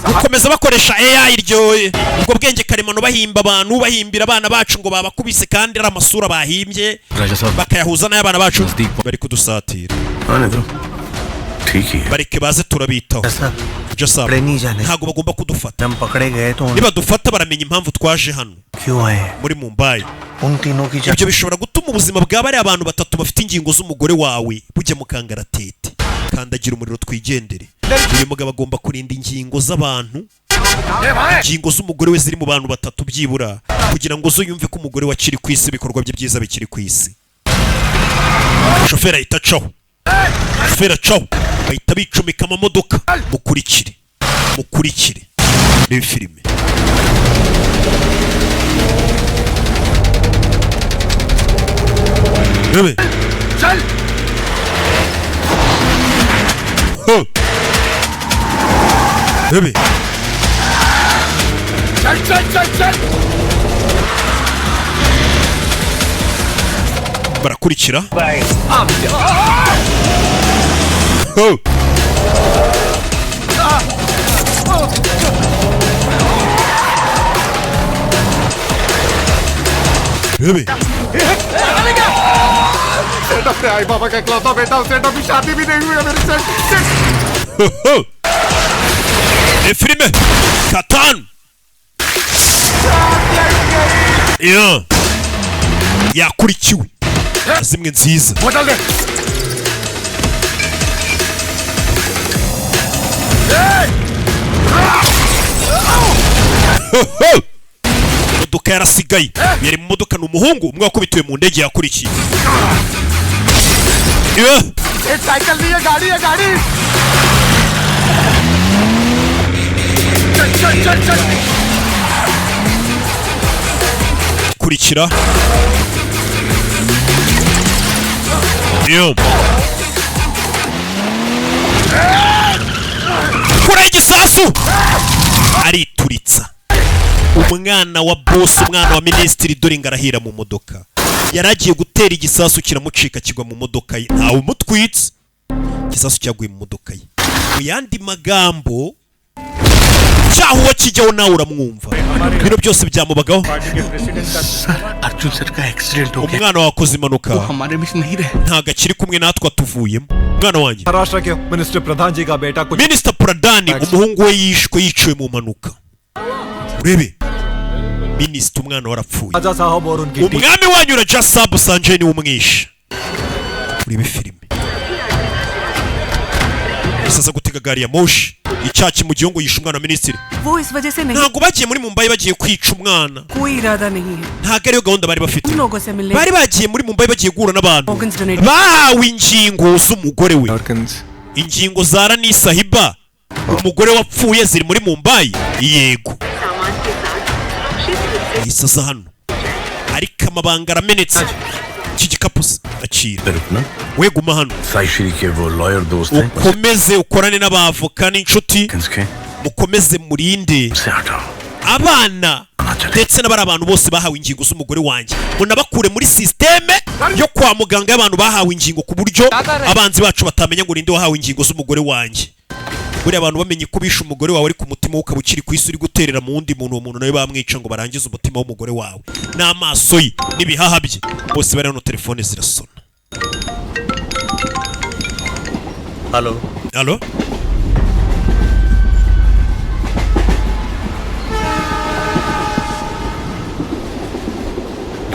gukomeza bakoresha AI ubwo bwenge karemano bahimba abantu bahimbira abana bacu ngo babakubise kandi ari amasura bahimbye bakayahuza n'ay'abana bacu bari kudusatira bareke baze turabitaho ntabwo bagomba kudufata niba dufata baramenya impamvu twaje hano muri Mumbai ibyo bishobora gutuma ubuzima bwa bariya abantu batatu bafite ingingo z'umugore wawe bujya mu kangaratete kandagira umuriro twigendere uyu mugabo agomba kurinda ingingo z'abantu ingingo z'umugore we ziri mu bantu batatu byibura kugira ngo zo yumve ko umugore we akiri ku isi ibikorwa bye byiza bikiri ku isi shoferi ahita acaho bahita bicomeka amamodoka mukurikire ni filime Bebe चल Bebe चल barakurikira Bebe सेठ अपने आई बाबा का इकलौता बेटा सेठ अभी शादी भी नहीं हुई है मेरी सेठ e filime Katan yakurikiwe zimwe nziza imodoka yarasigaye yari mu modoka ni umuhungu umwe wakubitiwe mu ndege yakurikiye cycle नहीं है गाड़ी चल kurikira kura igisasu arituritsa umwana wa boss umwana wa ministiri dore ngarahira mu modoka yaragiye gutera igisasu kiramucika kigwa mu modoka ye ntawe umutwitse igisasu cyaguye mu modoka ye mu yandi magambo cyaho uwo kijyaho nawe uramwumva ibintu byose byamubagaho umwana wakoze impanuka ntago akiri kumwe natwe atuvuyemo umwana wanjye minisita Pradhan umuhungu we yishwe yiciwe mu mpanuka urebe minisita umwana warapfuye umwami wanyu Raja Sahab Sanjay niwe umwishe urebe filime isaza gutega gari ya moshi icyaki mu gihugu yishe umwana wa minisitiri ntabwo bagiye muri Mumbai bagiye kwica umwana ntabwo ariyo gahunda bari bafite bari bagiye muri Mumbai bagiye guhura n'abantu bahawe ingingo z'umugore we ingingo za Rani Sahiba umugore wapfuye ziri muri Mumbai yego isaza hano ariko amabanga aramenetse iki gikapu akira we guma hano ukomeze ukorane n'abavoka n'inshuti mukomeze murinde abana ndetse n'abari abantu bose bahawe ingingo z'umugore wanjye munabakure muri systeme yo kwa muganga y'abantu bahawe ingingo ku buryo abanzi bacu batamenya ngo ninde wahawe ingingo z'umugore wanjye. Buri abantu bamenye ko bishe umugore wawe ari ku mutima ukaba ukiri ku isi uri guterera mu wundi muntu, uwo muntu nawe bamwica ngo barangize umutima w'umugore wawe n'amaso ye n'ibihaha bye. Bose bari hano, telefone zirasona. Halo. Halo.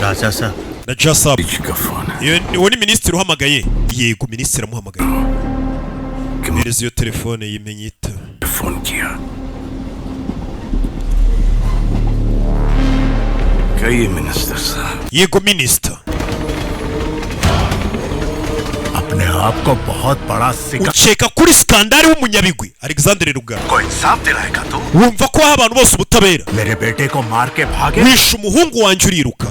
Raja sahab. Raja sahab. Uwo ni minisitiri uhamagaye. Yego, minisitiri amuhamagaye. Mpereza iyo telefone yimenye ita. Phone किया कहिए मिनिस्टर साहब. Yego minister. अपने आप को बहुत बड़ा ukeka kuri Sikandari w'umunyabigwi Alexandre Rugara. को इंसाफ दिलाएगा तो wumva ko abantu bose ubutabera. मेरे बेटे को मार के भागे. wishe umuhungu wanjye uriruka.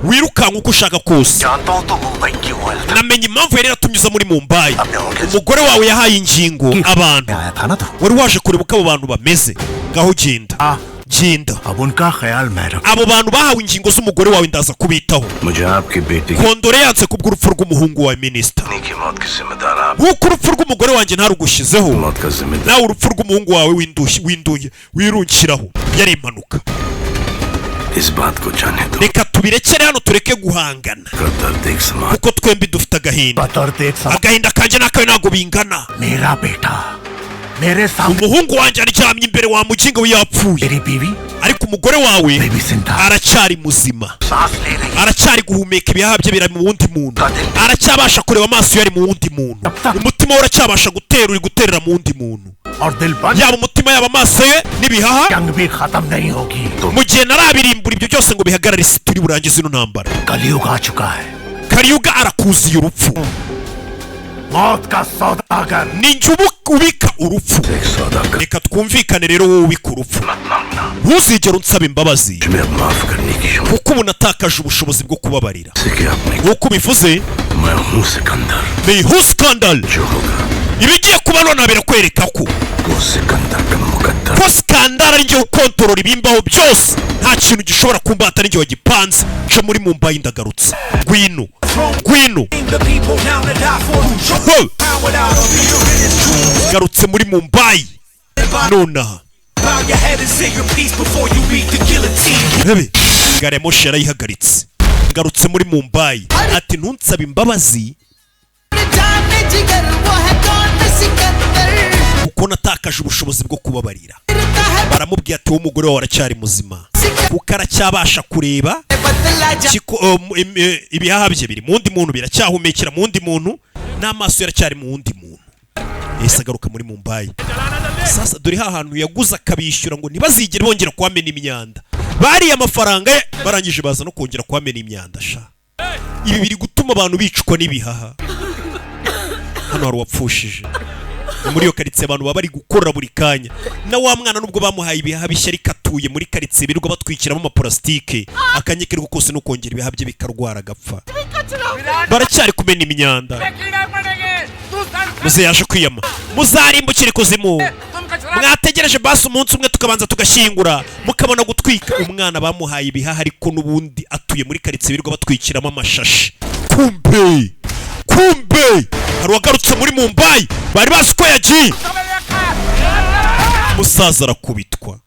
wirukanka uko ushaka kose. namenye impamvu yari yaratunyuza muri Mumbai. umugore wawe yahaye ingingo abantu. wari waje kureba uko abo bantu bameze. ngaho genda. genda. abo bantu bahawe ingingo z'umugore wawe ndaza kubitaho. kondoleyanse kubw'urupfu rw'umuhungu wa minisita. nk'uko urupfu rw'umugore wanjye ntarugushyizeho, nawe urupfu rw'umuhungu wawe wirukiraho. yari impanuka. reka tubirekere hano, tureke guhangana kuko twembi dufite agahinda. agahinda kanjye n'akawe ntabwo bingana. umuhungu wanjye aryamye imbere wa mugingo we yapfuye, ariko umugore wawe aracyari muzima, aracyari guhumeka, ibihaha bye biri mu wundi muntu, aracyabasha kureba amaso yari mu wundi muntu, umutima we uracyabasha gutera, uri guterera mu wundi muntu, yaba umutima yaba amaso ye n'ibihaha. mu gihe narabirimbura ibyo byose ngo bihagarare, isi turi burangize ino ntambara. Kaliyuga arakuziye urupfu. ninjye ubika urupfu. reka twumvikane rero, wowe ubika urupfu. ntuzigere unsaba imbabazi kuko ubu natakaje ubushobozi bwo kubabarira. nk'uko ubivuze, Sikandar, ibigiye kuba none birakwereka ko Sikandar ari njye ukontorora ibimbaho byose. nta kintu gishobora kumbata, ari njye wagipanze. nca muri Mumbai ndagarutse. ngwino garutse muri Mumbai nonaha. gare ya moshi yarayihagaritse. garutse muri Mumbai. ati ntunsabe imbabazi kuko natakaje ubushobozi bwo kubabarira. baramubwiye ati wowe umugore wawe aracyari muzima kuko aracyabasha kureba, ibihaha bye biri mu wundi muntu, biracyahumekera mu wundi muntu, n'amaso yaracyari mu wundi muntu. yahise agaruka muri Mumbai. sasa dore hantu yaguze akabishyura ngo ntibazigere bongera kuhamena imyanda. bariye amafaranga ye barangije baza no kongera kuhamena imyanda. sha ibi biri gutuma abantu bicwa n'ibihaha. hano hari uwapfushije muri iyo karitsiye. abantu baba bari gukora buri kanya. na wa mwana nubwo bamuhaye ibihaha bishya ariko atuye muri karitsiye birirwa batwikiramo amaparasitike, akanyekerwa kose no kongera ibihaha bye bikarwara agapfa. baracyari kumena imyanda. muze yaje kwiyama, muzarimbukire ikuzimu. mwategereje basi umunsi umwe tukabanza tugashyingura, mukabona gutwika umwana bamuhaye ibihaha ariko n'ubundi atuye muri karitsiye birirwa batwikiramo amashashi. kumbe hari uwagarutse muri Mumbai, bari bazi ko yagiye. umusaza arakubitwa,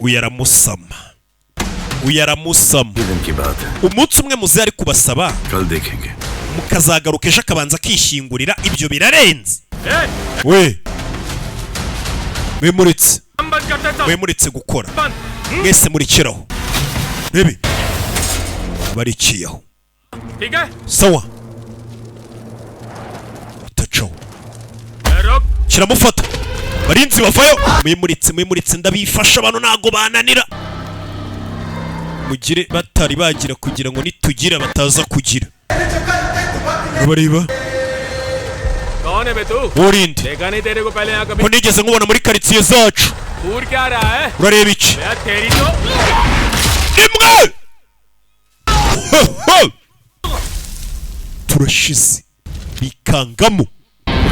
uyu aramusama. umunsi umwe muze ari kubasaba mukazagaruka ejo akabanza akishingurira. ibyo birarenze. muretse gukora mwese murikiraho. rebe barikiyeho. sawa utacaho kiramufata. barinzi bavayo. mwimuritse ndabifasha, abantu ntago bananira. mugire batari bagira kugira ngo nitugira bataza kugira. bareba urinde ko nigeze nkubona muri karitsiye zacu. urareba iki? imwe turashize bikangamo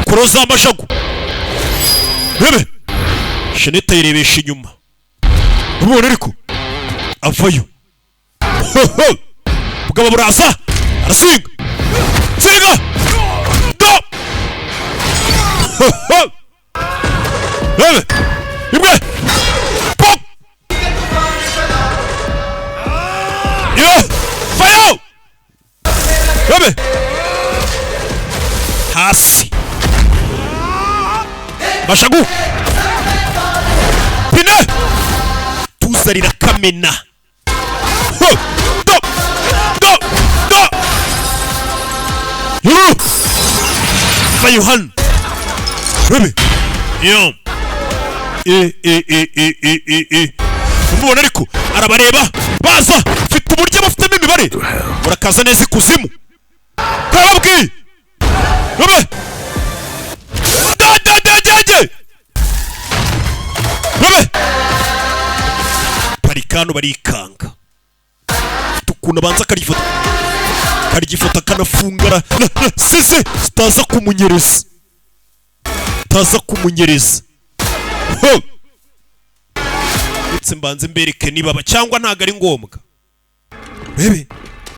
kuroza amashagu. rebe sheneta yirebesha inyuma. mubona ariko avayo bugabo buraza arasinga singa do imwe pop yo fayo hasi bashagu pine tuzarira kamena do fayo han yo umubona ariko arabareba baza mfite uburyo bafitemo imibare murakaza neza ikuzimu kababwiye parikano barikanga tukuna banza karigifata kanafungara sise zitaza kumunyereza ndetse mbanze mbereke nibaba cyangwa ntago ari ngombwa bebe